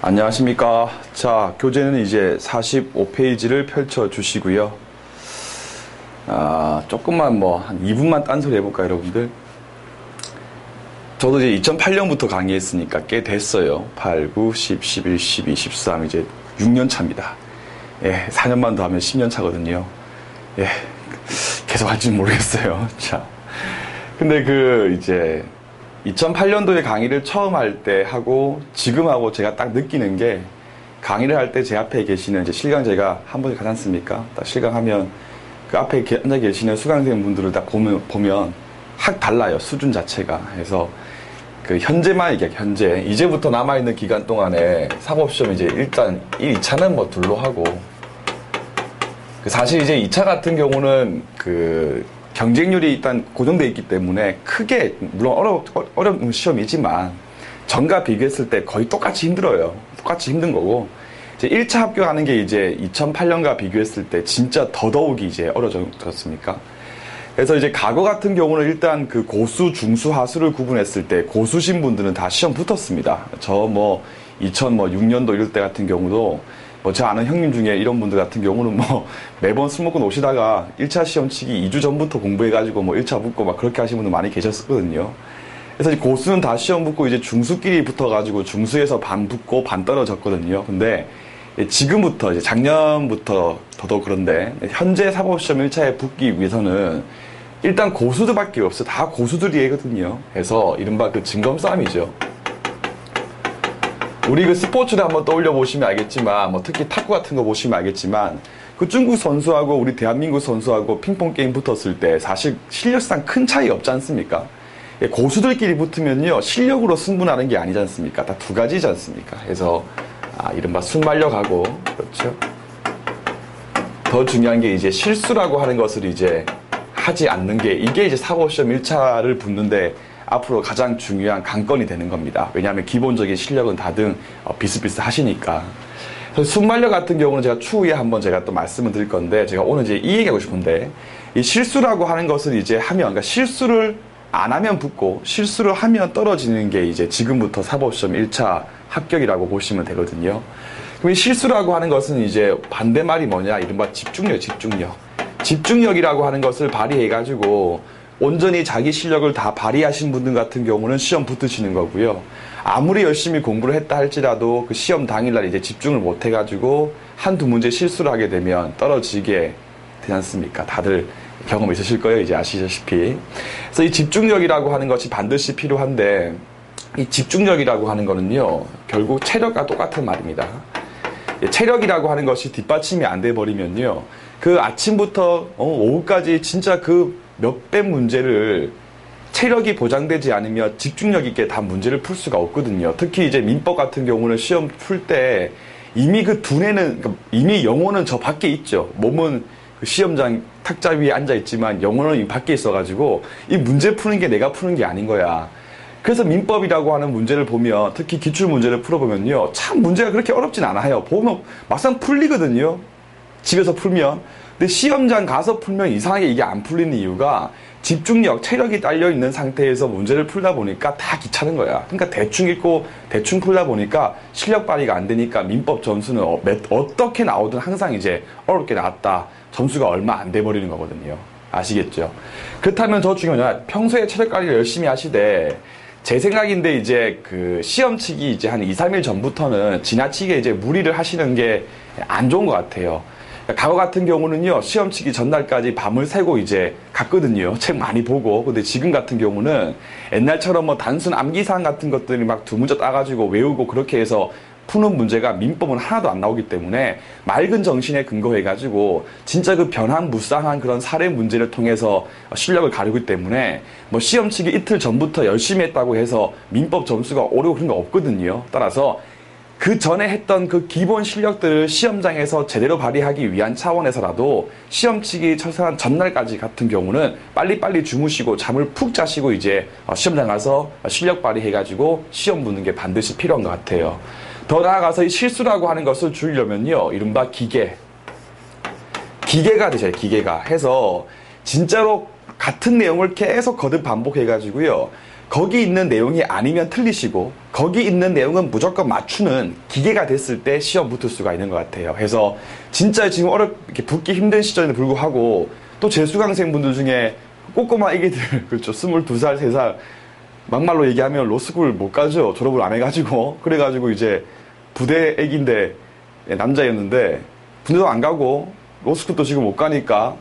안녕하십니까. 자, 교재는 이제 45페이지를 펼쳐 주시고요. 조금만 한 2분만 딴소리 해볼까요, 여러분들? 저도 이제 2008년부터 강의했으니까 꽤 됐어요. 8, 9, 10, 11, 12, 13, 이제 6년 차입니다. 예, 4년만 더 하면 10년 차거든요. 예, 계속 할지는 모르겠어요. 자. 근데 이제 2008년도에 강의를 처음 할 때 하고 지금 하고 제가 딱 느끼는 게, 강의를 할 때 제 앞에 계시는 이제 실강 제가 한 번씩 가지 않습니까? 딱 실강하면 그 앞에 앉아 계시는 수강생분들을 딱 보면 확 달라요. 수준 자체가. 그래서 현재만 얘기할게요. 현재. 이제부터 남아있는 기간 동안에 사법시험 이제 일단 1, 2차는 뭐 둘로 하고, 사실 이제 2차 같은 경우는 경쟁률이 일단 고정되어 있기 때문에 크게, 물론 어려운 시험이지만 전과 비교했을 때 거의 똑같이 힘들어요. 똑같이 힘든 거고, 이제 1차 합격하는 게 이제 2008년과 비교했을 때 진짜 더더욱이 이제 어려졌습니까? 그래서 이제 과거 같은 경우는 일단 고수, 중수, 하수를 구분했을 때 고수신 분들은 다 시험 붙었습니다. 저 2006년도 이럴 때 같은 경우도 제 아는 형님 중에 이런 분들 같은 경우는 매번 술 먹고 오시다가 1차 시험 치기 2주 전부터 공부해가지고 1차 붙고 그렇게 하시는 분들 많이 계셨거든요. 그래서 이제 고수는 다 시험 붙고 이제 중수끼리 붙어가지고 중수에서 반 붙고 반 떨어졌거든요. 근데 지금부터 이제 작년부터 더더욱 그런데 현재 사법시험 1차에 붙기 위해서는 일단 고수들밖에 없어요. 다 고수들이거든요. 그래서 이른바 증검 싸움이죠. 우리 스포츠를 한번 떠올려 보시면 알겠지만, 특히 탁구 같은 거 보시면 알겠지만, 중국 선수하고 우리 대한민국 선수하고 핑퐁 게임 붙었을 때 사실 실력상 큰 차이 없지 않습니까? 고수들끼리 붙으면요, 실력으로 승부나는 게 아니지 않습니까? 다 두 가지지 않습니까? 그래서 이른바 순발력하고, 그렇죠. 더 중요한 게 이제 실수라고 하는 것을 이제 하지 않는 게, 이게 이제 사법시험 1차를 붙는데 앞으로 가장 중요한 관건이 되는 겁니다. 왜냐하면 기본적인 실력은 다들 비슷비슷하시니까. 순발력 같은 경우는 제가 추후에 한번 제가 또 말씀을 드릴 건데, 제가 오늘 이제 이 얘기하고 싶은데, 이 실수라고 하는 것을 이제 하면, 그러니까 실수를 안 하면 붙고 실수를 하면 떨어지는 게 이제 지금부터 사법시험 1차 합격이라고 보시면 되거든요. 그럼 이 실수라고 하는 것은 이제 반대말이 뭐냐? 이른바 집중력. 집중력이라고 하는 것을 발휘해가지고 온전히 자기 실력을 다 발휘하신 분들 같은 경우는 시험 붙으시는 거고요. 아무리 열심히 공부를 했다 할지라도 시험 당일날 이제 집중을 못 해가지고 한두 문제 실수를 하게 되면 떨어지게 되지 않습니까? 다들 경험 있으실 거예요. 이제 아시다시피. 그래서 이 집중력이라고 하는 것이 반드시 필요한데, 이 집중력이라고 하는 거는요, 결국 체력과 똑같은 말입니다. 체력이라고 하는 것이 뒷받침이 안 돼 버리면요, 아침부터 오후까지 진짜 몇백 문제를 체력이 보장되지 않으면 집중력 있게 다 문제를 풀 수가 없거든요. 특히 이제 민법 같은 경우는 시험 풀 때 이미 두뇌는, 이미 영혼은 저 밖에 있죠. 몸은 시험장 탁자 위에 앉아 있지만 영혼은 이 밖에 있어가지고 이 문제 푸는 게 내가 푸는 게 아닌 거야. 그래서 민법이라고 하는 문제를 보면, 특히 기출 문제를 풀어보면요, 참 문제가 그렇게 어렵진 않아요. 보면 막상 풀리거든요. 집에서 풀면. 근데 시험장 가서 풀면 이상하게 이게 안 풀리는 이유가 집중력, 체력이 딸려있는 상태에서 문제를 풀다 보니까 다 귀찮은 거야. 그러니까 대충 읽고 대충 풀다 보니까 실력 발휘가 안 되니까 민법 점수는 어떻게 나오든 항상 이제 어렵게 나왔다, 점수가 얼마 안 돼 버리는 거거든요. 아시겠죠? 그렇다면 더 중요한 건 평소에 체력 관리를 열심히 하시되, 제 생각인데 이제 시험 치기 이제 한 2, 3일 전부터는 지나치게 이제 무리를 하시는 게 안 좋은 것 같아요. 과거 같은 경우는요, 시험 치기 전날까지 밤을 새고 이제 갔거든요. 책 많이 보고. 근데 지금 같은 경우는 옛날처럼 단순 암기사항 같은 것들이 두 문제 따가지고 외우고 그렇게 해서 푸는 문제가 민법은 하나도 안 나오기 때문에 맑은 정신에 근거해가지고 진짜 변화무쌍한 그런 사례 문제를 통해서 실력을 가르기 때문에 시험 치기 이틀 전부터 열심히 했다고 해서 민법 점수가 오르고 그런 거 없거든요. 따라서 그 전에 했던 기본 실력들을 시험장에서 제대로 발휘하기 위한 차원에서라도 시험 치기 최소한 전날까지 같은 경우는 빨리빨리 주무시고 잠을 푹 자시고 이제 시험장 가서 실력 발휘해가지고 시험 붙는 게 반드시 필요한 것 같아요. 더 나아가서 이 실수라고 하는 것을 줄이려면요, 이른바 기계가 되셔요. 기계가 해서 진짜로 같은 내용을 계속 거듭 반복해가지고요, 거기 있는 내용이 아니면 틀리시고 거기 있는 내용은 무조건 맞추는 기계가 됐을 때 시험 붙을 수가 있는 것 같아요. 그래서 진짜 지금 이렇게 붙기 힘든 시절에도 불구하고 또 재수강생분들 중에 꼬꼬마 애기들, 그렇죠. 22살, 3살, 막말로 얘기하면 로스쿨 못 가죠. 졸업을 안 해가지고. 그래가지고 이제 부대 애기인데, 남자였는데, 군대도 안 가고, 로스쿨도 지금 못 가니까,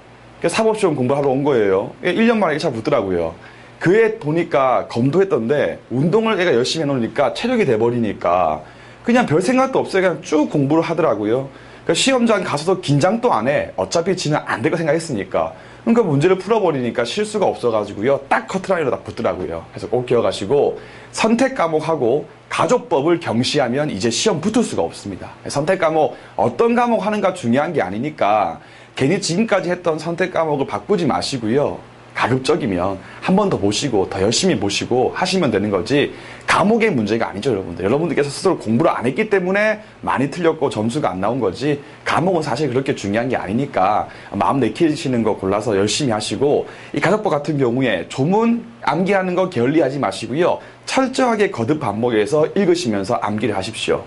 사법시험 공부하러 온 거예요. 1년 만에 잘 붙더라고요. 그 애 보니까 검도했던데, 운동을 애가 열심히 해놓으니까 체력이 돼버리니까, 그냥 별 생각도 없어요. 그냥 쭉 공부를 하더라고요. 그러니까 시험장 가서도 긴장도 안 해. 어차피 지는 안 될 거 생각했으니까. 그러니까 문제를 풀어버리니까 실수가 없어가지고요. 딱 커트라인으로 딱 붙더라고요. 그래서 꼭 기억하시고, 선택 과목하고 가족법을 경시하면 이제 시험 붙을 수가 없습니다. 선택 과목, 어떤 과목 하는가 중요한 게 아니니까 괜히 지금까지 했던 선택 과목을 바꾸지 마시고요. 가급적이면 한 번 더 보시고 더 열심히 보시고 하시면 되는 거지 과목의 문제가 아니죠, 여러분들. 여러분들께서 스스로 공부를 안 했기 때문에 많이 틀렸고 점수가 안 나온 거지 과목은 사실 그렇게 중요한 게 아니니까 마음 내키시는 거 골라서 열심히 하시고 이 가족법 같은 경우에 조문 암기하는 거 게을리하지 마시고요. 철저하게 거듭 반복해서 읽으시면서 암기를 하십시오.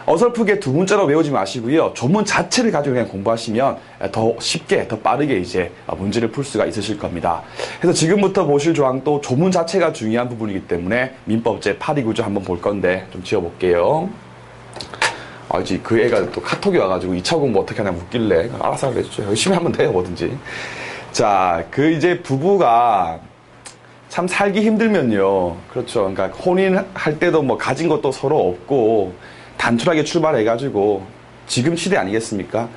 어설프게 두 문자로 외우지 마시고요. 조문 자체를 가지고 그냥 공부하시면 더 쉽게, 더 빠르게 이제 문제를 풀 수가 있으실 겁니다. 그래서 지금부터 보실 조항도 조문 자체가 중요한 부분이기 때문에 민법 제829조 한번 볼 건데 좀 지워볼게요. 이제 그 애가 또 카톡이 와가지고 2차 공부 어떻게 하냐 묻길래 알아서 그랬죠. 열심히 하면 돼요, 뭐든지. 자, 그 이제 부부가 참 살기 힘들면요. 그렇죠. 그러니까 혼인할 때도 뭐 가진 것도 서로 없고 단촐하게 출발해가지고 지금 시대 아니겠습니까?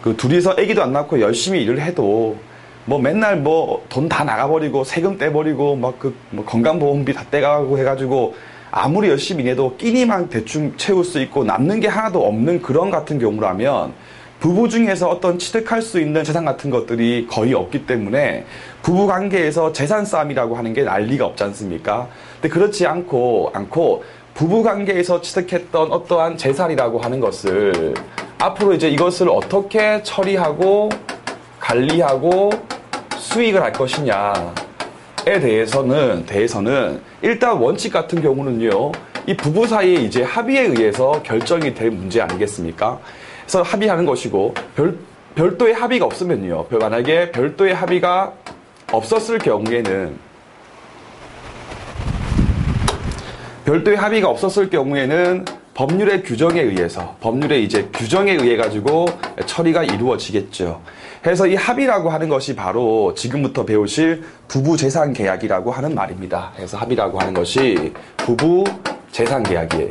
그 둘이서 애기도 안 낳고 열심히 일을 해도 뭐 맨날 뭐 돈 다 나가버리고 세금 떼버리고 막 뭐 건강보험비 다 떼가고 해가지고 아무리 열심히 일해도 끼니만 대충 채울 수 있고 남는 게 하나도 없는 그런 같은 경우라면 부부 중에서 어떤 취득할 수 있는 재산 같은 것들이 거의 없기 때문에 부부 관계에서 재산 싸움이라고 하는 게 난리가 없지 않습니까? 근데 그렇지 않고 부부 관계에서 취득했던 어떠한 재산이라고 하는 것을 앞으로 이제 이것을 어떻게 처리하고 관리하고 수익을 할 것이냐에 대해서는 일단 원칙 같은 경우는요, 이 부부 사이에 이제 합의에 의해서 결정이 될 문제 아니겠습니까? 그래서 합의하는 것이고, 별도의 합의가 없으면요, 만약에 별도의 합의가 없었을 경우에는 법률의 규정에 의해서, 법률의 이제 규정에 의해 가지고 처리가 이루어지겠죠. 그래서 이 합의라고 하는 것이 바로 지금부터 배우실 부부 재산 계약이라고 하는 말입니다. 그래서 합의라고 하는 것이 부부 재산 계약이에요.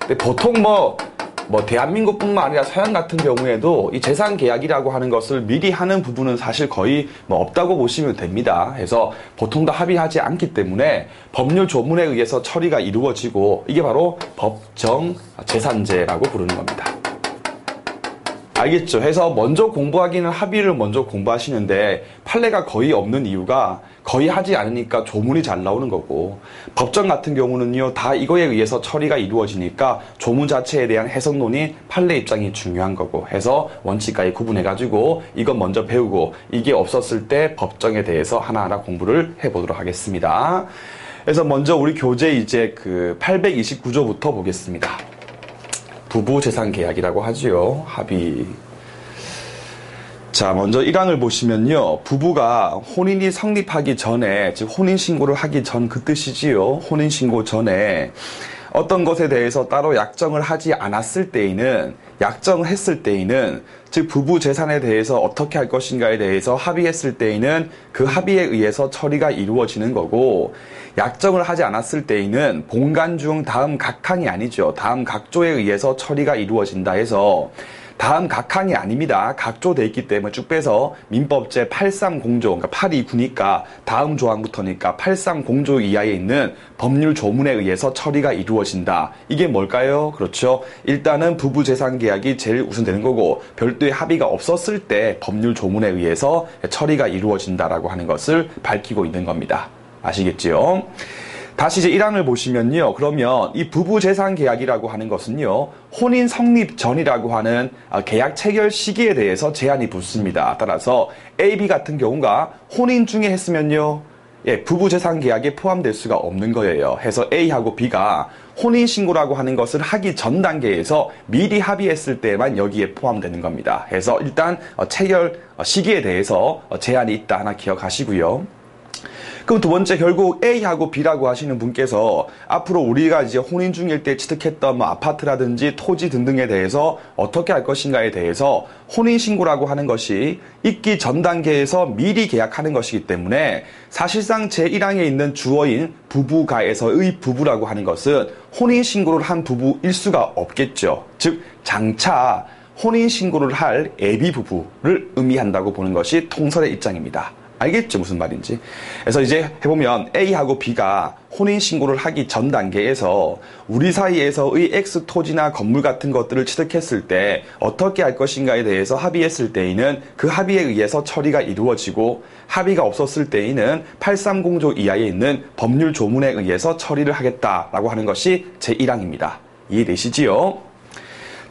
근데 보통 뭐 대한민국뿐만 아니라 서양 같은 경우에도 이 재산 계약이라고 하는 것을 미리 하는 부분은 사실 거의 없다고 보시면 됩니다. 그래서 보통 다 합의하지 않기 때문에 법률 조문에 의해서 처리가 이루어지고 이게 바로 법정 재산제라고 부르는 겁니다. 알겠죠? 해서 먼저 공부하기는 합의를 먼저 공부하시는데 판례가 거의 없는 이유가 거의 하지 않으니까 조문이 잘 나오는 거고, 법정 같은 경우는요, 다 이거에 의해서 처리가 이루어지니까 조문 자체에 대한 해석론이 판례 입장이 중요한 거고 해서 원칙까지 구분해가지고 이건 먼저 배우고 이게 없었을 때 법정에 대해서 하나하나 공부를 해보도록 하겠습니다. 그래서 먼저 우리 교재 이제 그 829조부터 보겠습니다. 부부 재산 계약이라고 하지요. 합의. 자, 먼저 1항을 보시면요. 부부가 혼인이 성립하기 전에, 즉 혼인신고를 하기 전 그 뜻이지요. 혼인신고 전에 어떤 것에 대해서 따로 약정을 하지 않았을 때에는, 약정을 했을 때에는, 즉 부부 재산에 대해서 어떻게 할 것인가에 대해서 합의했을 때에는 그 합의에 의해서 처리가 이루어지는 거고, 약정을 하지 않았을 때에는 본간 중 다음 각 항이 아니죠. 다음 각조에 의해서 처리가 이루어진다 해서 다음 각항이 아닙니다. 각조돼 있기 때문에 쭉 빼서 민법 제830조, 그러니까 829니까 다음 조항부터니까 830조 이하에 있는 법률 조문에 의해서 처리가 이루어진다. 이게 뭘까요? 그렇죠. 일단은 부부 재산 계약이 제일 우선 되는 거고, 별도의 합의가 없었을 때 법률 조문에 의해서 처리가 이루어진다라고 하는 것을 밝히고 있는 겁니다. 아시겠지요? 다시 이제 1항을 보시면요. 그러면 이 부부 재산 계약이라고 하는 것은요. 혼인 성립 전이라고 하는 계약 체결 시기에 대해서 제한이 붙습니다. 따라서 A, B 같은 경우가 혼인 중에 했으면요. 부부 재산 계약에 포함될 수가 없는 거예요. 해서 A하고 B가 혼인신고라고 하는 것을 하기 전 단계에서 미리 합의했을 때만 여기에 포함되는 겁니다. 해서 일단 체결 시기에 대해서 제한이 있다 하나 기억하시고요. 그럼 두 번째, 결국 A하고 B라고 하시는 분께서 앞으로 우리가 이제 혼인 중일 때 취득했던 아파트라든지 토지 등등에 대해서 어떻게 할 것인가에 대해서 혼인신고라고 하는 것이 있기 전 단계에서 미리 계약하는 것이기 때문에 사실상 제1항에 있는 주어인 부부가에서의 부부라고 하는 것은 혼인신고를 한 부부일 수가 없겠죠. 즉, 장차 혼인신고를 할 애비부부를 의미한다고 보는 것이 통설의 입장입니다. 알겠죠? 무슨 말인지. 그래서 이제 해보면 A하고 B가 혼인신고를 하기 전 단계에서 우리 사이에서의 X 토지나 건물 같은 것들을 취득했을 때 어떻게 할 것인가에 대해서 합의했을 때에는 그 합의에 의해서 처리가 이루어지고, 합의가 없었을 때에는 830조 이하에 있는 법률 조문에 의해서 처리를 하겠다라고 하는 것이 제1항입니다. 이해되시지요?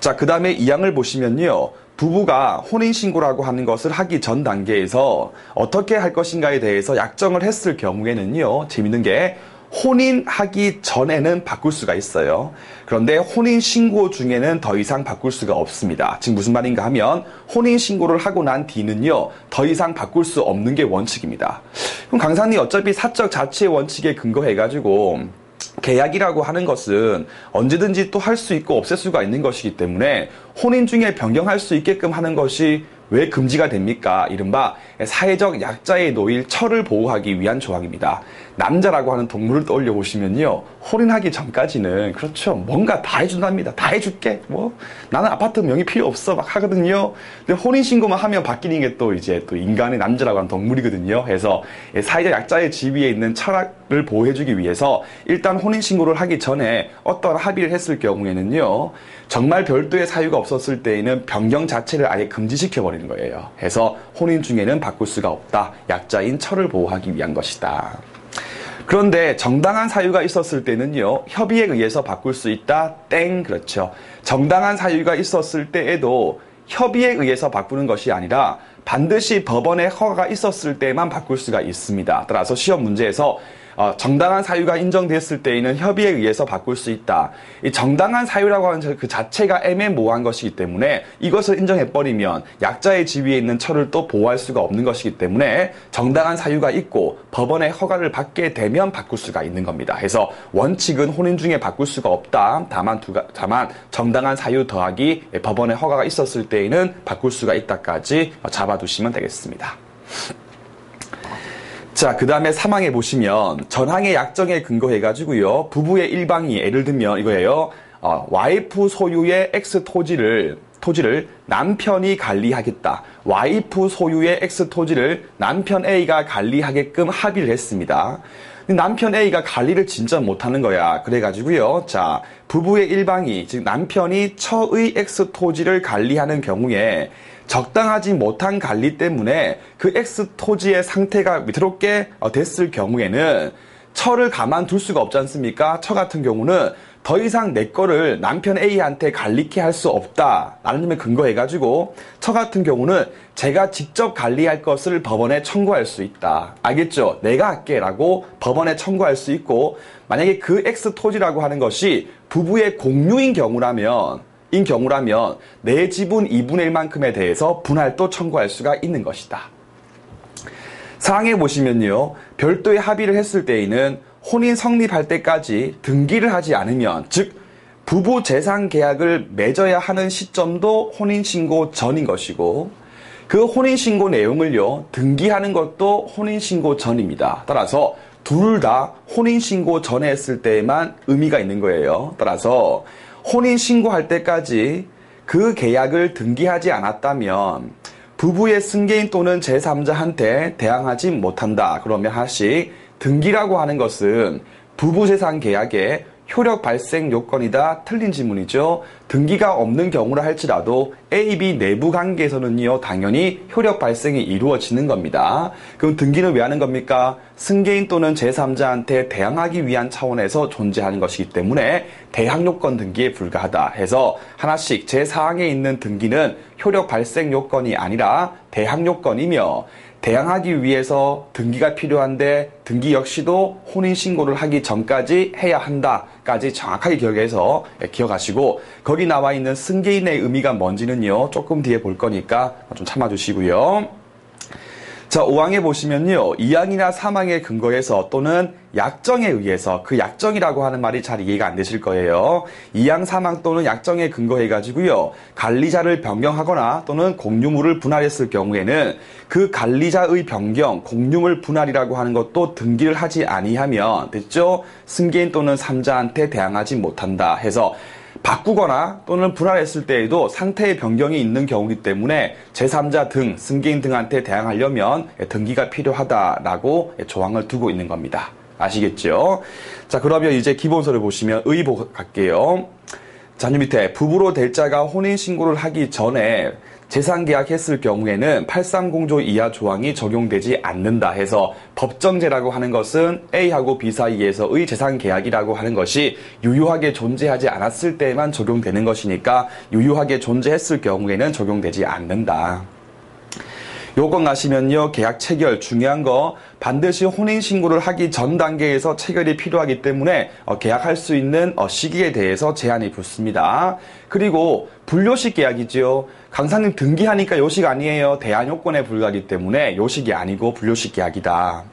자, 그 다음에 2항을 보시면요. 부부가 혼인신고라고 하는 것을 하기 전 단계에서 어떻게 할 것인가에 대해서 약정을 했을 경우에는요, 재밌는 게 혼인하기 전에는 바꿀 수가 있어요. 그런데 혼인신고 중에는 더 이상 바꿀 수가 없습니다. 지금 무슨 말인가 하면 혼인신고를 하고 난 뒤는요, 더 이상 바꿀 수 없는 게 원칙입니다. 그럼 강사님, 어차피 사적 자치의 원칙에 근거해가지고 계약이라고 하는 것은 언제든지 또 할 수 있고 없앨 수가 있는 것이기 때문에 혼인 중에 변경할 수 있게끔 하는 것이 왜 금지가 됩니까? 이른바 사회적 약자의 노일 처를 보호하기 위한 조항입니다. 남자라고 하는 동물을 떠올려 보시면요, 혼인하기 전까지는 그렇죠, 뭔가 다 해준답니다. 다 해줄게. 뭐 나는 아파트 명의 필요 없어 막 하거든요. 근데 혼인 신고만 하면 바뀌는 게 또 이제 또 인간의 남자라고 하는 동물이거든요. 그래서 사회적 약자의 지위에 있는 철학을 보호해주기 위해서 일단 혼인 신고를 하기 전에 어떤 합의를 했을 경우에는요, 정말 별도의 사유가 없었을 때에는 변경 자체를 아예 금지시켜 버리는 거예요. 해서 혼인 중에는 바꿀 수가 없다. 약자인 철을 보호하기 위한 것이다. 그런데 정당한 사유가 있었을 때는요, 협의에 의해서 바꿀 수 있다. 땡. 그렇죠. 정당한 사유가 있었을 때에도 협의에 의해서 바꾸는 것이 아니라 반드시 법원의 허가가 있었을 때만 바꿀 수가 있습니다. 따라서 시험 문제에서 정당한 사유가 인정됐을 때에는 협의에 의해서 바꿀 수 있다. 이 정당한 사유라고 하는 그 자체가 애매모호한 것이기 때문에 이것을 인정해버리면 약자의 지위에 있는 철을 또 보호할 수가 없는 것이기 때문에 정당한 사유가 있고 법원의 허가를 받게 되면 바꿀 수가 있는 겁니다. 그래서 원칙은 혼인 중에 바꿀 수가 없다. 다만 정당한 사유 더하기 법원의 허가가 있었을 때에는 바꿀 수가 있다까지 잡아두시면 되겠습니다. 자, 그 다음에 3항에 보시면 전항의 약정에 근거해가지고요, 부부의 일방이 예를 들면 이거예요. 와이프 소유의 X 토지를 남편이 관리하겠다. 와이프 소유의 X 토지를 남편 A가 관리하게끔 합의를 했습니다. 남편 A가 관리를 진짜 못하는 거야. 그래가지고요, 자, 부부의 일방이, 즉 남편이 처의 X 토지를 관리하는 경우에 적당하지 못한 관리 때문에 그 X 토지의 상태가 위태롭게 됐을 경우에는 처를 가만둘 수가 없지 않습니까? 처 같은 경우는 더 이상 내 거를 남편 A한테 관리케 할 수 없다라는 점에 근거해가지고 처 같은 경우는 제가 직접 관리할 것을 법원에 청구할 수 있다. 알겠죠? 내가 할게 라고 법원에 청구할 수 있고, 만약에 그 X 토지라고 하는 것이 부부의 공유인 경우라면 내 지분 2분의 1만큼에 대해서 분할도 청구할 수가 있는 것이다. 사항에 보시면요, 별도의 합의를 했을 때에는 혼인 성립할 때까지 등기를 하지 않으면, 즉 부부 재산 계약을 맺어야 하는 시점도 혼인신고 전인 것이고, 그 혼인신고 내용을요, 등기하는 것도 혼인신고 전입니다. 따라서 둘 다 혼인신고 전에 했을 때에만 의미가 있는 거예요. 따라서 혼인신고할 때까지 그 계약을 등기하지 않았다면 부부의 승계인 또는 제3자한테 대항하지 못한다. 그러면 하나씩, 등기라고 하는 것은 부부재산 계약의 효력 발생 요건이다. 틀린 지문이죠. 등기가 없는 경우라 할지라도 A, B 내부 관계에서는요, 당연히 효력 발생이 이루어지는 겁니다. 그럼 등기는 왜 하는 겁니까? 승계인 또는 제3자한테 대항하기 위한 차원에서 존재하는 것이기 때문에 대항 요건 등기에 불과하다 해서 하나씩 제4항에 있는 등기는 효력 발생 요건이 아니라 대항 요건이며, 대항하기 위해서 등기가 필요한데 등기 역시도 혼인신고를 하기 전까지 해야 한다까지 정확하게 기억하시고 거기 나와 있는 승계인의 의미가 뭔지는요 조금 뒤에 볼 거니까 좀 참아주시고요. 자, 5항에 보시면요, 2항이나 3항에 근거해서 또는 약정에 의해서, 그 약정이라고 하는 말이 잘 이해가 안 되실 거예요. 2항, 3항 또는 약정에 근거해가지고요, 관리자를 변경하거나 또는 공유물을 분할했을 경우에는 그 관리자의 변경, 공유물 분할이라고 하는 것도 등기를 하지 아니하면, 됐죠? 승계인 또는 3자한테 대항하지 못한다 해서 바꾸거나 또는 분할했을 때에도 상태의 변경이 있는 경우이기 때문에 제3자 등, 승계인 등한테 대항하려면 등기가 필요하다라고 조항을 두고 있는 겁니다. 아시겠죠? 자, 그러면 이제 기본서를 보시면 의보 갈게요. 자, 밑에 부부로 될 자가 혼인신고를 하기 전에 재산계약했을 경우에는 830조 이하 조항이 적용되지 않는다 해서 법정제라고 하는 것은 A하고 B 사이에서의 재산계약이라고 하는 것이 유효하게 존재하지 않았을 때만 적용되는 것이니까 유효하게 존재했을 경우에는 적용되지 않는다. 요건 가시면요, 계약 체결 중요한 거 반드시 혼인신고를 하기 전 단계에서 체결이 필요하기 때문에 계약할 수 있는 시기에 대해서 제한이 붙습니다. 그리고 불요식 계약이죠. 강사님 등기하니까 요식 아니에요. 대안요건에 불과하기 때문에 요식이 아니고 불요식 계약이다.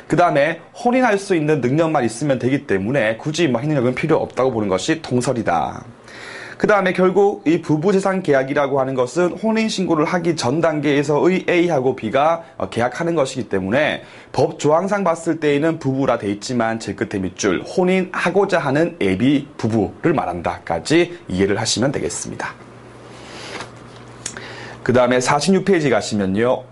그 다음에 혼인할 수 있는 능력만 있으면 되기 때문에 굳이 혼인력은 필요 없다고 보는 것이 통설이다. 그 다음에 결국 이 부부재산 계약이라고 하는 것은 혼인신고를 하기 전 단계에서의 A하고 B가 계약하는 것이기 때문에 법 조항상 봤을 때에는 부부라 돼 있지만 제 끝에 밑줄 혼인하고자 하는 AB 부부를 말한다까지 이해를 하시면 되겠습니다. 그 다음에 46페이지 가시면요.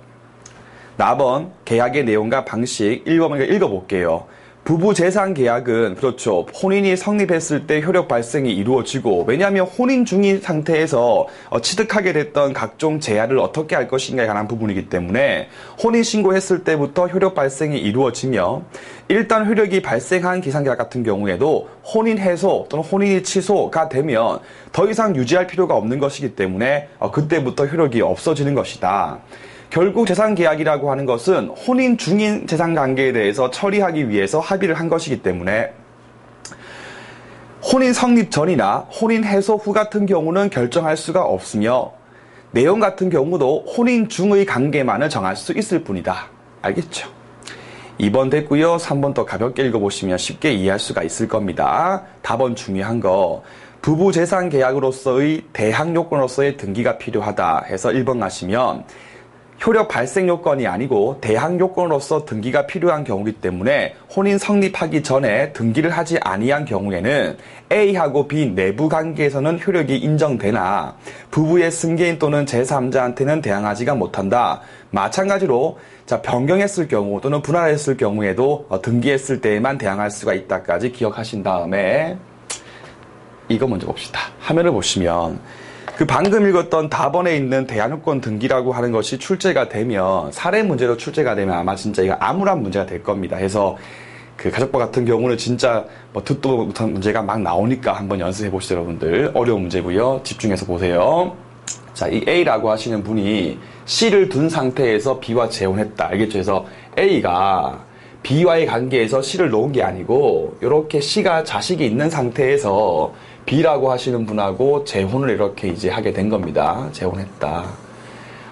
4번 계약의 내용과 방식 1번을 읽어볼게요. 부부재산계약은 그렇죠. 혼인이 성립했을 때 효력 발생이 이루어지고 왜냐하면 혼인 중인 상태에서 취득하게 됐던 각종 제한을 어떻게 할 것인가에 관한 부분이기 때문에 혼인신고했을 때부터 효력 발생이 이루어지며 일단 효력이 발생한 기산계약 같은 경우에도 혼인 해소 또는 혼인이 취소가 되면 더 이상 유지할 필요가 없는 것이기 때문에 그때부터 효력이 없어지는 것이다. 결국 재산계약이라고 하는 것은 혼인 중인 재산관계에 대해서 처리하기 위해서 합의를 한 것이기 때문에 혼인 성립 전이나 혼인 해소 후 같은 경우는 결정할 수가 없으며 내용 같은 경우도 혼인 중의 관계만을 정할 수 있을 뿐이다. 알겠죠? 2번 됐고요. 3번 더 가볍게 읽어보시면 쉽게 이해할 수가 있을 겁니다. 답은 중요한 거. 부부재산계약으로서의 대항요건으로서의 등기가 필요하다 해서 1번 가시면 효력 발생 요건이 아니고 대항 요건으로서 등기가 필요한 경우이기 때문에 혼인 성립하기 전에 등기를 하지 아니한 경우에는 A하고 B 내부 관계에서는 효력이 인정되나 부부의 승계인 또는 제3자한테는 대항하지가 못한다. 마찬가지로 변경했을 경우 또는 분할했을 경우에도 등기했을 때에만 대항할 수가 있다까지 기억하신 다음에 이거 먼저 봅시다. 화면을 보시면 그 방금 읽었던 답원에 있는 대항요건 등기라고 하는 것이 출제가 되면 사례 문제로 출제가 되면 아마 진짜 이거 암울한 문제가 될 겁니다. 해서 그 가족법 같은 경우는 진짜 듣도 못한 문제가 막 나오니까 한번 연습해 보시죠, 여러분들. 어려운 문제고요. 집중해서 보세요. 자, 이 A라고 하시는 분이 C를 둔 상태에서 B와 재혼했다. 알겠죠? 그래서 A가 B와의 관계에서 C를 놓은 게 아니고 이렇게 C가 자식이 있는 상태에서 B라고 하시는 분하고 재혼을 이렇게 이제 하게 된 겁니다. 재혼했다.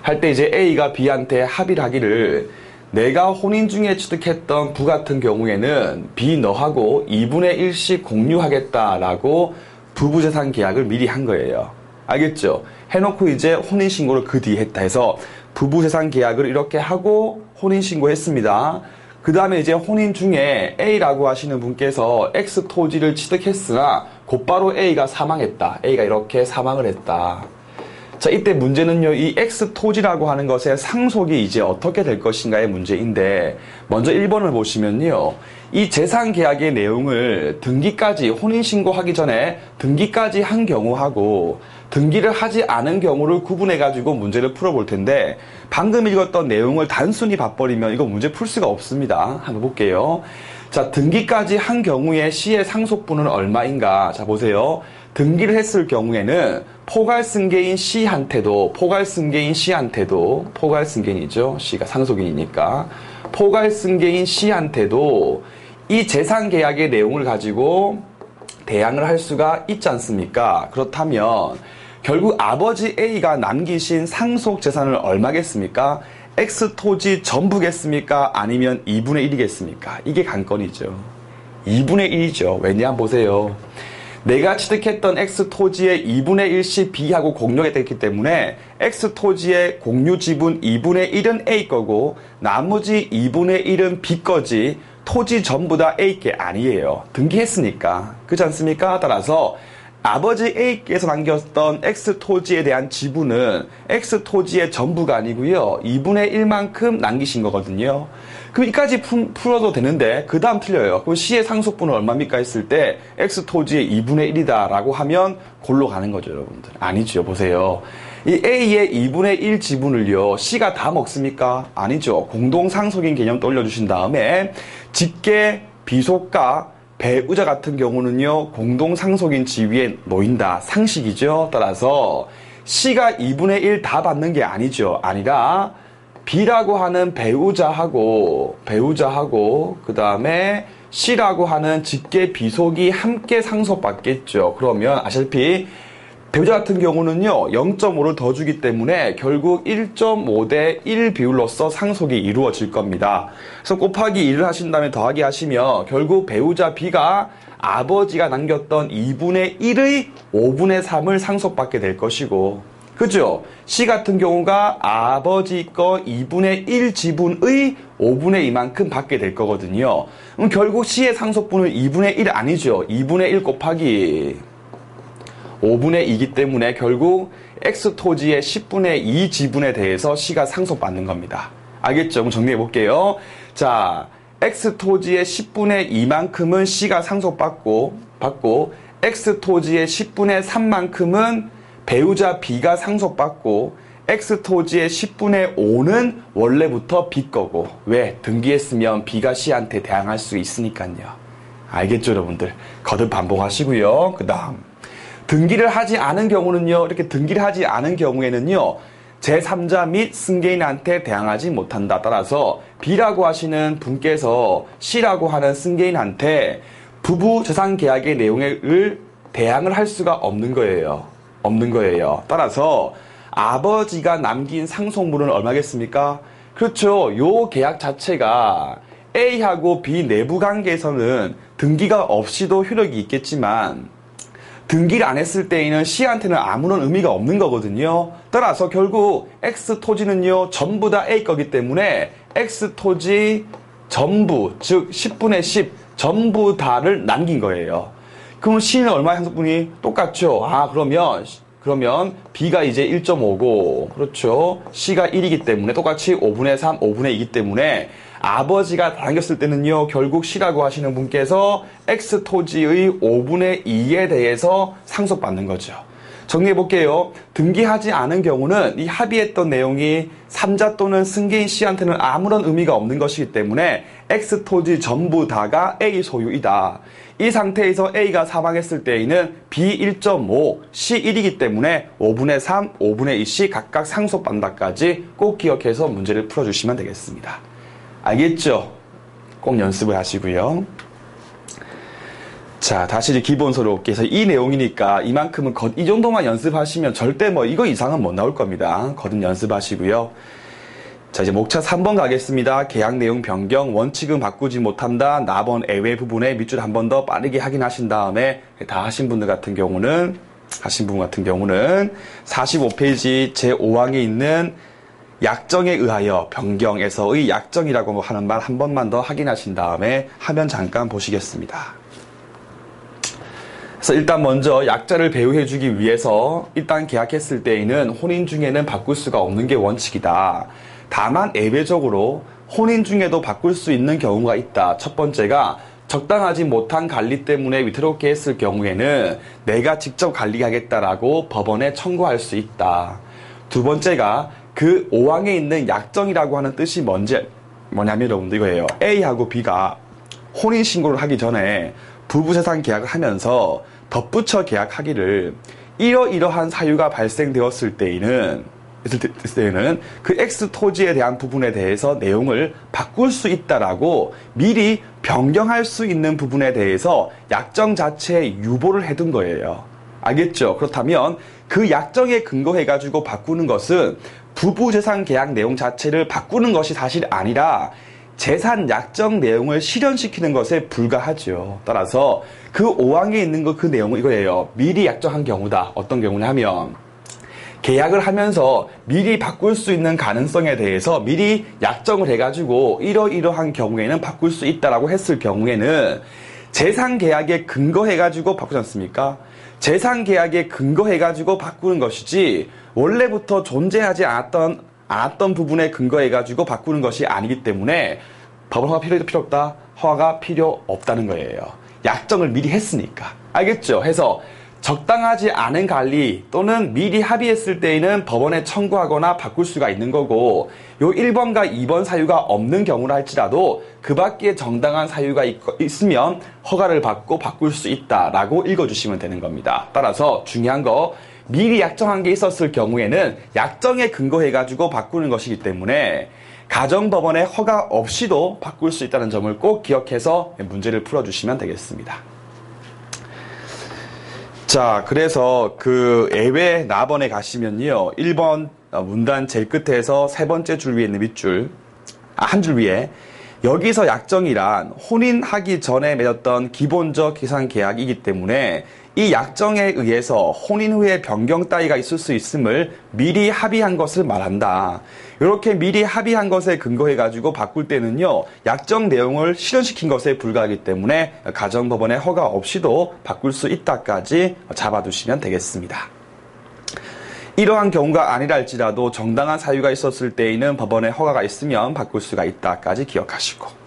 할 때 이제 A가 B한테 합의를 하기를 내가 혼인 중에 취득했던 부 같은 경우에는 B 너하고 2분의 1씩 공유하겠다라고 부부재산 계약을 미리 한 거예요. 알겠죠? 해놓고 이제 혼인신고를 그 뒤에 했다 해서 부부재산 계약을 이렇게 하고 혼인신고했습니다. 그 다음에 이제 혼인 중에 A라고 하시는 분께서 X 토지를 취득했으나 곧바로 A가 사망했다. A가 이렇게 사망을 했다. 자, 이때 문제는요, 이 X 토지라고 하는 것의 상속이 이제 어떻게 될 것인가의 문제인데, 먼저 1번을 보시면요, 이 재산 계약의 내용을 등기까지, 혼인신고하기 전에 등기까지 한 경우하고, 등기를 하지 않은 경우를 구분해가지고 문제를 풀어볼 텐데, 방금 읽었던 내용을 단순히 봐버리면 이거 문제 풀 수가 없습니다. 한번 볼게요. 자, 등기까지 한 경우에 C의 상속분은 얼마인가? 자, 보세요. 등기를 했을 경우에는 포괄승계인 C한테도 포괄승계인이죠. C가 상속인이니까 포괄승계인 C한테도 이 재산계약의 내용을 가지고 대항을 할 수가 있지 않습니까? 그렇다면 결국 아버지 A가 남기신 상속재산을 얼마겠습니까? X 토지 전부겠습니까? 아니면 2분의 1이겠습니까? 이게 관건이죠. 2분의 1이죠. 왜냐 보세요. 내가 취득했던 X 토지의 2분의 1씩 B하고 공유가 됐기 때문에 X 토지의 공유 지분 2분의 1은 A 거고 나머지 2분의 1은 B 거지 토지 전부 다 A 게 아니에요. 등기했으니까. 그렇지 않습니까? 따라서 아버지 A께서 남겼던 X 토지에 대한 지분은 X 토지의 전부가 아니고요. 2분의 1만큼 남기신 거거든요. 그럼 이까지 풀어도 되는데 그 다음 틀려요. 그럼 C의 상속분은 얼마입니까 했을 때 X 토지의 2분의 1이다 라고 하면 골로 가는 거죠, 여러분들. 아니죠. 보세요. 이 A의 2분의 1 지분을요. C가 다 먹습니까? 아니죠. 공동상속인 개념 떠올려주신 다음에 직계, 비속가, 배우자 같은 경우는요. 공동상속인 지위에 놓인다. 상식이죠. 따라서 C가 2분의 1 다 받는 게 아니죠. 아니라 B라고 하는 배우자하고 그 다음에 C라고 하는 직계 비속이 함께 상속받겠죠. 그러면 아시다시피 배우자 같은 경우는요 0.5를 더 주기 때문에 결국 1.5 대 1 비율로서 상속이 이루어질 겁니다. 그래서 곱하기 1을 하신 다음에 더하기 하시면 결국 배우자 B가 아버지가 남겼던 2분의 1의 5분의 3을 상속받게 될 것이고 그죠? C 같은 경우가 아버지 거 2분의 1 지분의 5분의 2만큼 받게 될 거거든요. 그럼 결국 C의 상속분은 2분의 1 아니죠. 2분의 1 곱하기 5분의 2이기 때문에 결국 X 토지의 10분의 2 지분에 대해서 C가 상속받는 겁니다. 알겠죠? 그럼 정리해 볼게요. 자, X 토지의 10분의 2만큼은 C가 상속받고 X 토지의 10분의 3만큼은 배우자 B가 상속받고 X 토지의 10분의 5는 원래부터 B 거고 왜? 등기했으면 B가 C한테 대항할 수 있으니까요. 알겠죠 여러분들? 거듭 반복하시고요. 그 다음 등기를 하지 않은 경우는요. 이렇게 등기를 하지 않은 경우에는요. 제3자 및 승계인한테 대항하지 못한다. 따라서 B라고 하시는 분께서 C라고 하는 승계인한테 부부 재산 계약의 내용을 대항을 할 수가 없는 거예요. 따라서 아버지가 남긴 상속물은 얼마겠습니까? 그렇죠. 요 계약 자체가 A하고 B 내부 관계에서는 등기가 없이도 효력이 있겠지만 등기를 안 했을 때에는 C한테는 아무런 의미가 없는 거거든요. 따라서 결국 X 토지는요 전부 다 A 거기 때문에 X 토지 전부 즉 10분의 10 전부 다를 남긴 거예요. 그럼 C는 얼마의 상속분이 똑같죠? 아, 그러면 B가 이제 1.5고, 그렇죠? C가 1이기 때문에 똑같이 5분의 3, 5분의 2이기 때문에 아버지가 남겼을 때는요, 결국 C라고 하시는 분께서 X 토지의 5분의 2에 대해서 상속받는 거죠. 정리해 볼게요. 등기하지 않은 경우는 이 합의했던 내용이 3자 또는 승계인 C한테는 아무런 의미가 없는 것이기 때문에 X 토지 전부 다가 A 소유이다. 이 상태에서 A가 사망했을 때에는 B 1.5, C 1이기 때문에 5분의 3, 5분의 2씩 각각 상속받는다까지 꼭 기억해서 문제를 풀어주시면 되겠습니다. 알겠죠? 꼭 연습을 하시고요. 자, 다시 이제 기본서로 그래서 이 내용이니까 이만큼은 이 정도만 연습하시면 절대 이거 이상은 못 나올 겁니다. 거듭 연습하시고요. 자, 이제 목차 3번 가겠습니다. 계약 내용 변경, 원칙은 바꾸지 못한다. 나번 애외 부분에 밑줄 한 번 더 빠르게 확인하신 다음에 다 하신 분 같은 경우는 45페이지 제5항에 있는 약정에 의하여 변경에서의 약정이라고 하는 말 한 번만 더 확인하신 다음에 화면 잠깐 보시겠습니다. 그래서 일단 먼저 약자를 배우해주기 위해서 일단 계약했을 때에는 혼인 중에는 바꿀 수가 없는 게 원칙이다. 다만 예외적으로 혼인 중에도 바꿀 수 있는 경우가 있다. 첫 번째가 적당하지 못한 관리 때문에 위태롭게 했을 경우에는 내가 직접 관리하겠다라고 법원에 청구할 수 있다. 두 번째가 그 5항에 있는 약정이라고 하는 뜻이 뭐냐면 여러분들 이거예요. A하고 B가 혼인신고를 하기 전에 부부재산 계약을 하면서 덧붙여 계약하기를 이러이러한 사유가 발생되었을 때에는 그 X 토지에 대한 부분에 대해서 내용을 바꿀 수 있다라고 미리 변경할 수 있는 부분에 대해서 약정 자체에 유보를 해둔 거예요. 알겠죠? 그렇다면 그 약정에 근거해가지고 바꾸는 것은 부부재산 계약 내용 자체를 바꾸는 것이 사실 아니라 재산 약정 내용을 실현시키는 것에 불과하죠. 따라서 그 5항에 있는 그 내용은 이거예요. 미리 약정한 경우다. 어떤 경우냐 하면 계약을 하면서 미리 바꿀 수 있는 가능성에 대해서 미리 약정을 해가지고 이러이러한 경우에는 바꿀 수 있다라고 했을 경우에는 재산 계약에 근거해가지고 바꾸지 않습니까? 재산 계약에 근거해가지고 바꾸는 것이지 원래부터 존재하지 않았던 부분에 근거해가지고 바꾸는 것이 아니기 때문에 법원 허가 필요 없다? 허가가 필요 없다는 거예요. 약정을 미리 했으니까. 알겠죠? 해서 적당하지 않은 관리 또는 미리 합의했을 때에는 법원에 청구하거나 바꿀 수가 있는 거고 요 1번과 2번 사유가 없는 경우라 할지라도 그 밖에 정당한 사유가 있으면 허가를 받고 바꿀 수 있다라고 읽어주시면 되는 겁니다. 따라서 중요한 거 미리 약정한 게 있었을 경우에는 약정에 근거해가지고 바꾸는 것이기 때문에 가정법원의 허가 없이도 바꿀 수 있다는 점을 꼭 기억해서 문제를 풀어주시면 되겠습니다. 자, 그래서 그 예외 나번에 가시면요. 1번 문단 제일 끝에서 세 번째 줄 위에 있는 밑줄, 한 줄 위에 여기서 약정이란 혼인하기 전에 맺었던 기본적 계산 계약이기 때문에 이 약정에 의해서 혼인 후에 변경 따위가 있을 수 있음을 미리 합의한 것을 말한다. 이렇게 미리 합의한 것에 근거해가지고 바꿀 때는요, 약정 내용을 실현시킨 것에 불과하기 때문에 가정법원의 허가 없이도 바꿀 수 있다까지 잡아두시면 되겠습니다. 이러한 경우가 아니라 할지라도 정당한 사유가 있었을 때에는 법원의 허가가 있으면 바꿀 수가 있다까지 기억하시고.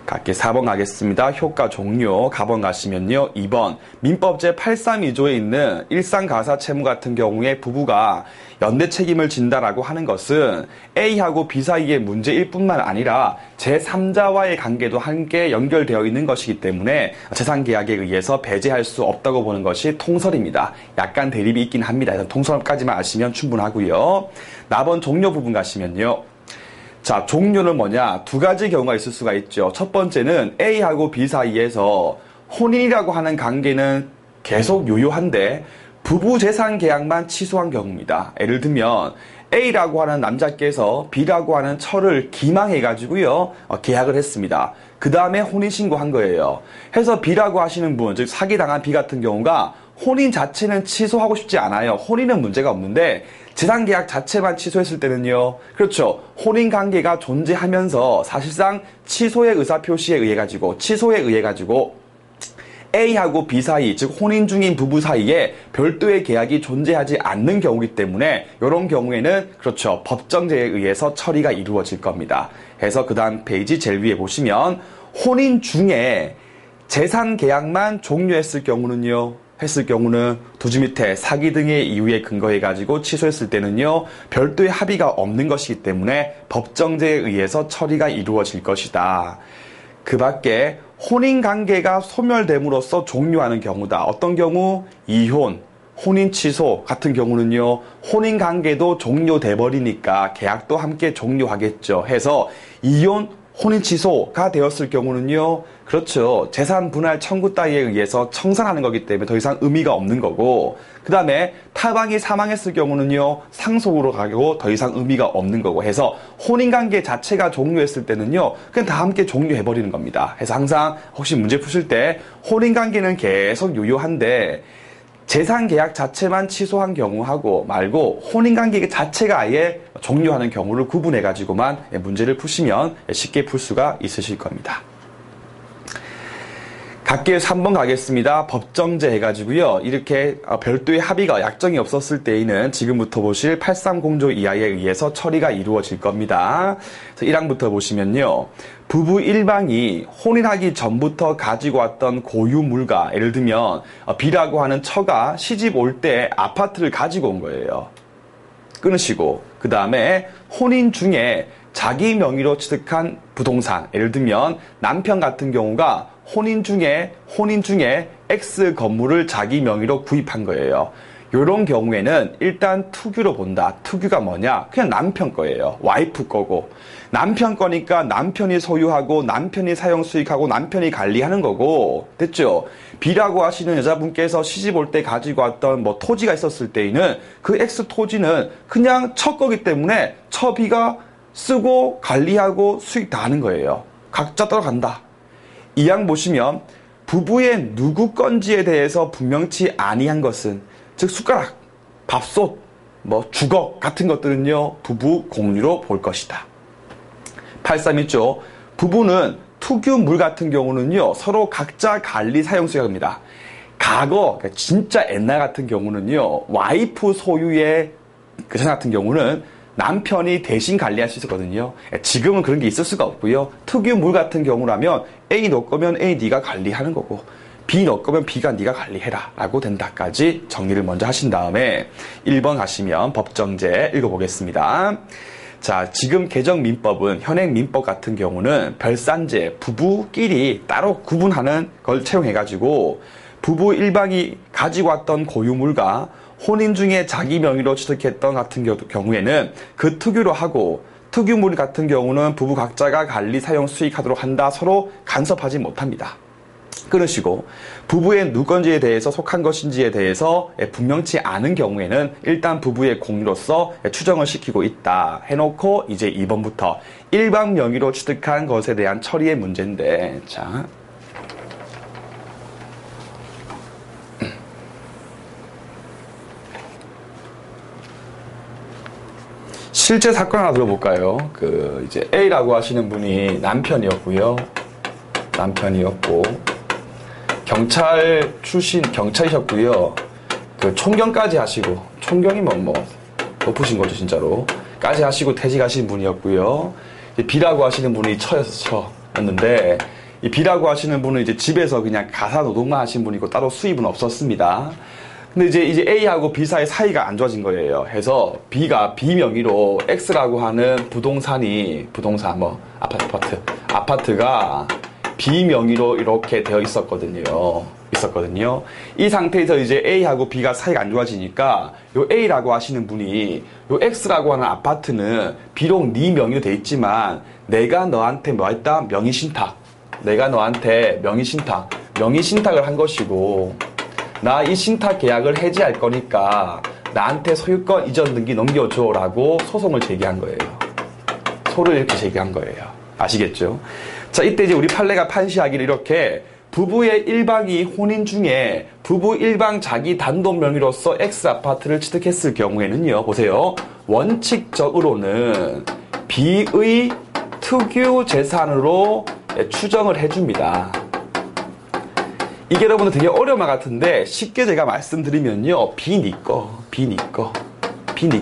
각기 4번 가겠습니다. 효과 종료. 가번 가시면요. 2번 민법 제832조에 있는 일상가사 채무 같은 경우에 부부가 연대 책임을 진다라고 하는 것은 A하고 B 사이의 문제일 뿐만 아니라 제3자와의 관계도 함께 연결되어 있는 것이기 때문에 재산계약에 의해서 배제할 수 없다고 보는 것이 통설입니다. 약간 대립이 있긴 합니다. 통설까지만 아시면 충분하고요. 나번 종료 부분 가시면요. 자, 종료는 뭐냐? 두 가지 경우가 있을 수가 있죠. 첫 번째는 A하고 B 사이에서 혼인이라고 하는 관계는 계속 유효한데 부부 재산 계약만 취소한 경우입니다. 예를 들면 A라고 하는 남자께서 B라고 하는 처를 기망해가지고요, 계약을 했습니다. 그 다음에 혼인신고한 거예요. 해서 B라고 하시는 분, 즉 사기당한 B 같은 경우가 혼인 자체는 취소하고 싶지 않아요. 혼인은 문제가 없는데 재산계약 자체만 취소했을 때는요. 그렇죠. 혼인관계가 존재하면서 사실상 취소의 의사표시에 의해 가지고 A하고 B 사이, 즉 혼인 중인 부부 사이에 별도의 계약이 존재하지 않는 경우이기 때문에 이런 경우에는 그렇죠. 법정제에 의해서 처리가 이루어질 겁니다. 해서 그 다음 페이지 제일 위에 보시면 혼인 중에 재산계약만 종료했을 경우는 두 줄 밑에 사기 등의 이유에 근거해가지고 취소했을 때는요, 별도의 합의가 없는 것이기 때문에 법정제에 의해서 처리가 이루어질 것이다. 그 밖에 혼인관계가 소멸됨으로써 종료하는 경우다. 어떤 경우? 이혼, 혼인 취소 같은 경우는요, 혼인관계도 종료돼 버리니까 계약도 함께 종료하겠죠. 해서 이혼, 혼인 취소가 되었을 경우는요, 그렇죠. 재산 분할 청구 따위에 의해서 청산하는 거기 때문에 더 이상 의미가 없는 거고, 그 다음에 타방이 사망했을 경우는요, 상속으로 가고 더 이상 의미가 없는 거고 해서 혼인관계 자체가 종료했을 때는요, 그냥 다 함께 종료해버리는 겁니다. 해서 항상 혹시 문제 푸실 때 혼인관계는 계속 유효한데 재산계약 자체만 취소한 경우하고 말고 혼인관계 자체가 아예 종료하는 경우를 구분해가지고만 문제를 푸시면 쉽게 풀 수가 있으실 겁니다. 각기 3번 가겠습니다. 법정제 해가지고요. 이렇게 별도의 합의가 약정이 없었을 때에는 지금부터 보실 830조 이하에 의해서 처리가 이루어질 겁니다. 1항부터 보시면요. 부부 일방이 혼인하기 전부터 가지고 왔던 고유 물가, 예를 들면 B라고 하는 처가 시집 올 때 아파트를 가지고 온 거예요. 끊으시고, 그 다음에 혼인 중에 자기 명의로 취득한 부동산, 예를 들면 남편 같은 경우가 혼인 중에 X 건물을 자기 명의로 구입한 거예요. 이런 경우에는 일단 투규로 본다. 투규가 뭐냐? 그냥 남편 거예요. 와이프 거고. 남편 거니까 남편이 소유하고 남편이 사용 수익하고 남편이 관리하는 거고. 됐죠? B라고 하시는 여자분께서 시집 올 때 가지고 왔던 뭐 토지가 있었을 때에는 그 X 토지는 그냥 처 거기 때문에 처 B가 쓰고 관리하고 수익 다 하는 거예요. 각자 따라간다. 이 양 보시면 부부의 누구 건지에 대해서 분명치 아니한 것은, 즉 숟가락, 밥솥, 뭐 주걱 같은 것들은요 부부 공유로 볼 것이다. 83있죠. 부부는 투규물 같은 경우는요 서로 각자 관리 사용 수익합니다. 과거 진짜 옛날 같은 경우는요 와이프 소유의 그 전 같은 경우는 남편이 대신 관리할 수 있었거든요. 지금은 그런 게 있을 수가 없고요. 특유물 같은 경우라면 A 너 거면 A 네가 관리하는 거고 B 너 거면 B가 네가 관리해라 라고 된다까지 정리를 먼저 하신 다음에 1번 가시면 법정제 읽어보겠습니다. 자, 지금 개정민법은 현행 민법 같은 경우는 별산제, 부부끼리 따로 구분하는 걸 채용해가지고 부부 일방이 가지고 왔던 고유물과 혼인 중에 자기 명의로 취득했던 같은 경우에는 그 특유로 하고, 특유물 같은 경우는 부부 각자가 관리 사용 수익하도록 한다. 서로 간섭하지 못합니다. 그러시고 부부의 누건지에 대해서 속한 것인지에 대해서 분명치 않은 경우에는 일단 부부의 공유로서 추정을 시키고 있다 해놓고 이제 2번부터 일방 명의로 취득한 것에 대한 처리의 문제인데, 자, 실제 사건 하나 들어볼까요? 이제 A라고 하시는 분이 남편이었고, 경찰 출신, 경찰이셨고요. 총경까지 하시고, 총경이 높으신 거죠, 진짜로. 까지 하시고 퇴직하신 분이었고요. B라고 하시는 분이 처였는데, 이 B라고 하시는 분은 이제 집에서 그냥 가사 노동만 하신 분이고 따로 수입은 없었습니다. 근데 이제 A하고 B 사이 사이가 안 좋아진 거예요. 해서 B가 B 명의로 X라고 하는 아파트가 B 명의로 이렇게 되어 있었거든요. 이 상태에서 이제 A하고 B가 사이가 안 좋아지니까 요 A라고 하시는 분이 요 X라고 하는 아파트는 비록 네 명의로 돼 있지만 내가 너한테 뭐 했다? 명의신탁을 한 것이고, 나 이 신탁 계약을 해지할 거니까 나한테 소유권 이전 등기 넘겨줘 라고 소송을 제기한 거예요. 소를 이렇게 제기한 거예요. 아시겠죠? 자, 이때 이제 우리 판례가 판시하기를 이렇게 부부의 일방이 혼인 중에 부부 일방 자기 단독 명의로서 X 아파트를 취득했을 경우에는요, 보세요. 원칙적으로는 B의 특유 재산으로 추정을 해줍니다. 이게 여러분들 되게 어려운 말 같은데 쉽게 제가 말씀드리면요, B 니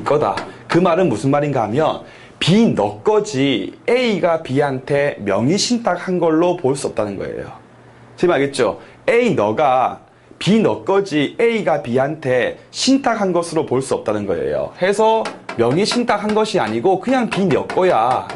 거다. 그 말은 무슨 말인가 하면 B 너 거지 A가 B한테 명의 신탁한 걸로 볼 수 없다는 거예요. 지금 알겠죠? A 너가 B 너 거지 A가 B한테 신탁한 것으로 볼 수 없다는 거예요. 해서 명의 신탁한 것이 아니고 그냥 B 너 거야.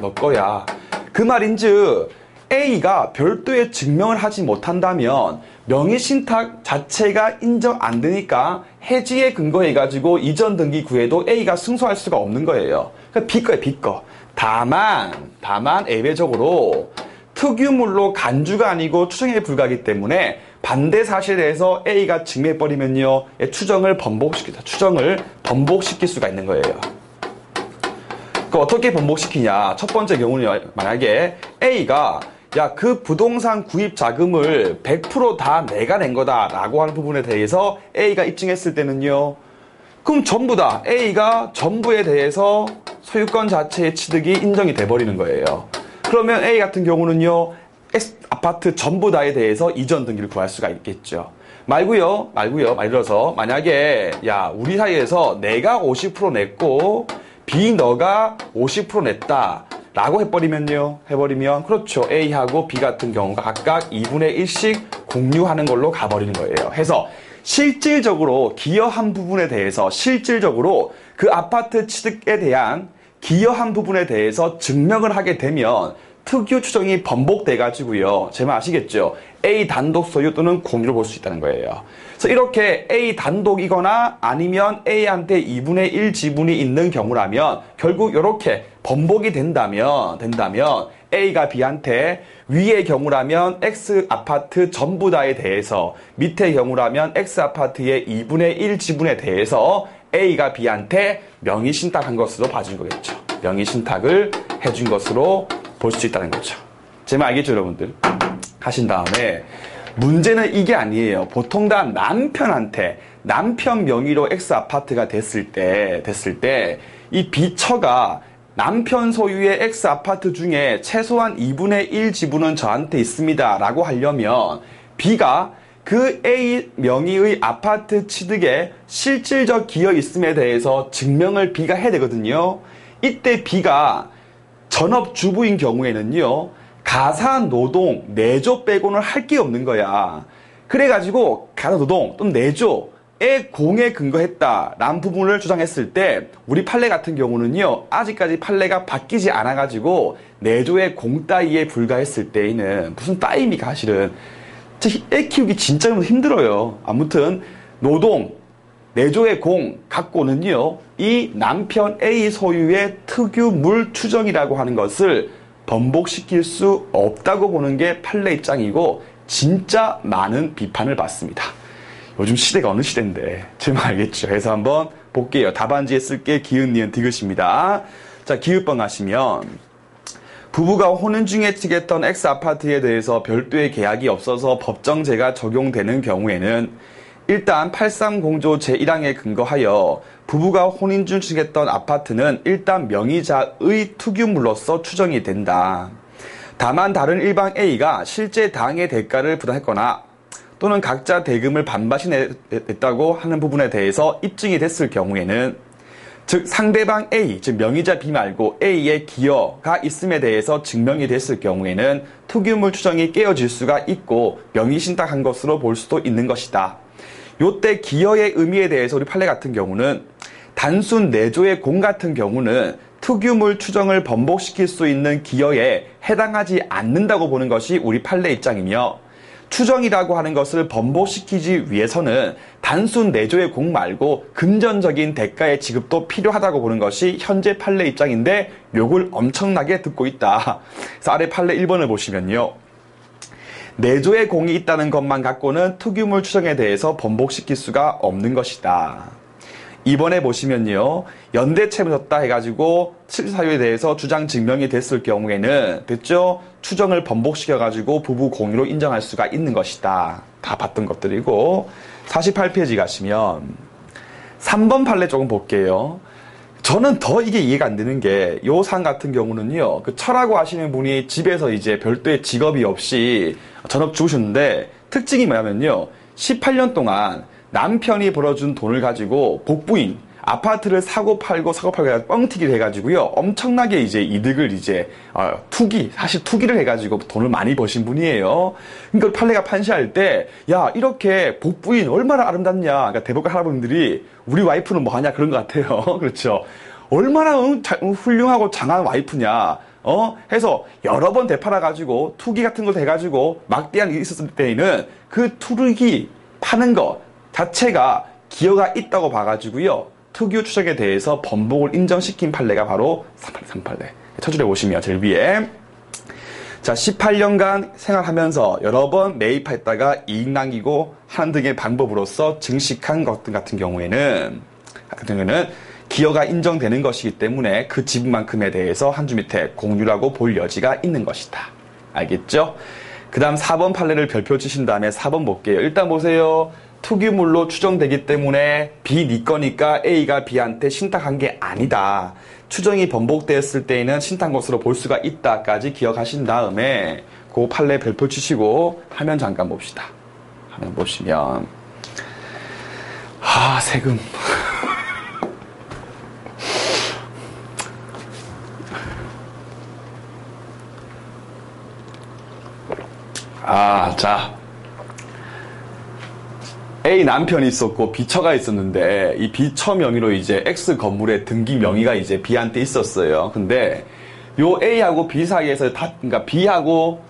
그 말인즉 A가 별도의 증명을 하지 못한다면 명의신탁 자체가 인정 안 되니까 해지에 근거해가지고 이전 등기 구해도 A가 승소할 수가 없는 거예요. 그러니까 B 거. 다만 예외적으로 특유물로 간주가 아니고 추정에 불과하기 때문에 반대 사실에 대해서 A가 증명해버리면요, 추정을 번복시킬 수가 있는 거예요. 어떻게 번복시키냐? 첫 번째 경우는 만약에 A가 그 부동산 구입 자금을 100% 다 내가 낸 거다 라고 하는 부분에 대해서 A가 입증했을 때는요, 그럼 전부 다 A가 전부에 대해서 소유권 자체의 취득이 인정이 돼버리는 거예요. 그러면 A 같은 경우는요, X 아파트 전부 다에 대해서 이전 등기를 구할 수가 있겠죠. 말고요. 예를 들어서 만약에 우리 사이에서 내가 50% 냈고 B 너가 50% 냈다 라고 해버리면 그렇죠. A하고 B 같은 경우가 각각 2분의 1씩 공유하는 걸로 가버리는 거예요. 해서 실질적으로 기여한 부분에 대해서 그 아파트 취득에 대한 기여한 부분에 대해서 증명을 하게 되면 특유 추정이 번복돼 가지고요, 제 말 아시겠죠? A 단독 소유 또는 공유를 볼 수 있다는 거예요. 그래서 이렇게 A 단독이거나 아니면 A한테 2분의 1 지분이 있는 경우라면 결국 이렇게 번복이 된다면 A가 B한테 위의 경우라면 X 아파트 전부 다에 대해서 밑의 경우라면 X 아파트의 2분의 1 지분에 대해서 A가 B한테 명의신탁한 것으로 봐준 거겠죠. 명의신탁을 해준 것으로 볼 수 있다는 거죠. 제 말 알겠죠, 여러분들? 하신 다음에 문제는 이게 아니에요. 보통 다 남편한테 남편 명의로 X 아파트가 됐을 때 이 B처가 남편 소유의 X 아파트 중에 최소한 2분의 1 지분은 저한테 있습니다 라고 하려면 B가 그 A 명의의 아파트 취득에 실질적 기여 있음에 대해서 증명을 B가 해야 되거든요. 이때 B가 전업주부인 경우에는요, 가사 노동, 내조 빼고는 할 게 없는 거야. 그래가지고 가사 노동 또는 내조에 공에 근거했다라는 부분을 주장했을 때 우리 판례 같은 경우는요, 아직까지 판례가 바뀌지 않아가지고 내조의 공 따위에 불과했을 때에는 무슨 따위입니까 사실은. 애 키우기 진짜 힘들어요. 아무튼 노동, 내조의 공 갖고는요, 이 남편 A 소유의 특유물 추정이라고 하는 것을 번복시킬 수 없다고 보는 게 판례 입장이고 진짜 많은 비판을 받습니다. 요즘 시대가 어느 시대인데 제 말 알겠죠? 그래서 한번 볼게요. 답안지에 쓸게 기읍, 니은, 디귿입니다. 자, 기읍번 하시면 부부가 혼인 중에 취득했던 X 아파트에 대해서 별도의 계약이 없어서 법정제가 적용되는 경우에는 일단 83공조 제1항에 근거하여 부부가 혼인 중 취득했던 아파트는 일단 명의자의 투기물로서 추정이 된다. 다만 다른 일방 A가 실제 당해 대가를 부담했거나 또는 각자 대금을 반반씩 냈다고 하는 부분에 대해서 입증이 됐을 경우에는 즉 상대방 A, 즉 명의자 B 말고 A의 기여가 있음에 대해서 증명이 됐을 경우에는 투기물 추정이 깨어질 수가 있고 명의신탁한 것으로 볼 수도 있는 것이다. 요때 기여의 의미에 대해서 우리 판례 같은 경우는 단순 내조의 공 같은 경우는 특유물 추정을 번복시킬 수 있는 기여에 해당하지 않는다고 보는 것이 우리 판례 입장이며, 추정이라고 하는 것을 번복시키기 위해서는 단순 내조의 공 말고 금전적인 대가의 지급도 필요하다고 보는 것이 현재 판례 입장인데 욕을 엄청나게 듣고 있다. 그래서 아래 판례 1번을 보시면요, 내조의 공이 있다는 것만 갖고는 특유물 추정에 대해서 번복시킬 수가 없는 것이다. 2번에 보시면요, 연대채무 졌다 해가지고 실사유에 대해서 주장 증명이 됐을 경우에는 됐죠? 추정을 번복시켜가지고 부부 공유로 인정할 수가 있는 것이다. 다 봤던 것들이고, 48페이지 가시면 3번 판례 조금 볼게요. 저는 더 이게 이해가 안 되는 게, 요 상 같은 경우는요, 그 철하고 하시는 분이 집에서 이제 별도의 직업이 없이 전업 주우셨는데, 특징이 뭐냐면요, 18년 동안 남편이 벌어준 돈을 가지고 복부인 아파트를 사고 팔고 뻥튀기를 해가지고요, 엄청나게 이제 이득을 이제 사실 투기를 해가지고 돈을 많이 버신 분이에요. 그러니까 판례가 판시할 때, 야, 이렇게 복부인 얼마나 아름답냐, 그러니까 대법관 할아버님들이 우리 와이프는 뭐 하냐 그런 것 같아요. 그렇죠? 얼마나 훌륭하고 장한 와이프냐, 해서 여러 번 되팔아가지고 투기 같은 거 돼가지고 막대한 일이 있었을 때에는 그 투기 파는 것 자체가 기여가 있다고 봐가지고요, 특유 추정에 대해서 번복을 인정시킨 판례가 바로 3판례. 쳐줄에 보시면 제일 위에, 자, 18년간 생활하면서 여러 번 매입했다가 이익 남기고 하는 등의 방법으로서 증식한 것들 같은 경우에는 기여가 인정되는 것이기 때문에 그 지분만큼에 대해서 한 줄 밑에 공유라고 볼 여지가 있는 것이다. 알겠죠? 그 다음 4번 판례를 별표 치신 다음에 4번 볼게요. 일단 보세요. 투기물로 추정되기 때문에 B 니 거니까 A가 B한테 신탁한 게 아니다. 추정이 번복되었을 때에는 신탁한 것으로 볼 수가 있다까지 기억하신 다음에 그 판례 별표 치시고 화면 잠깐 봅시다. 화면 보시면 세금 자, A 남편이 있었고 B처가 있었는데 이 B처 명의로 이제 X 건물의 등기 명의가 이제 B한테 있었어요. 근데 요 A하고 B 사이에서 그러니까 B하고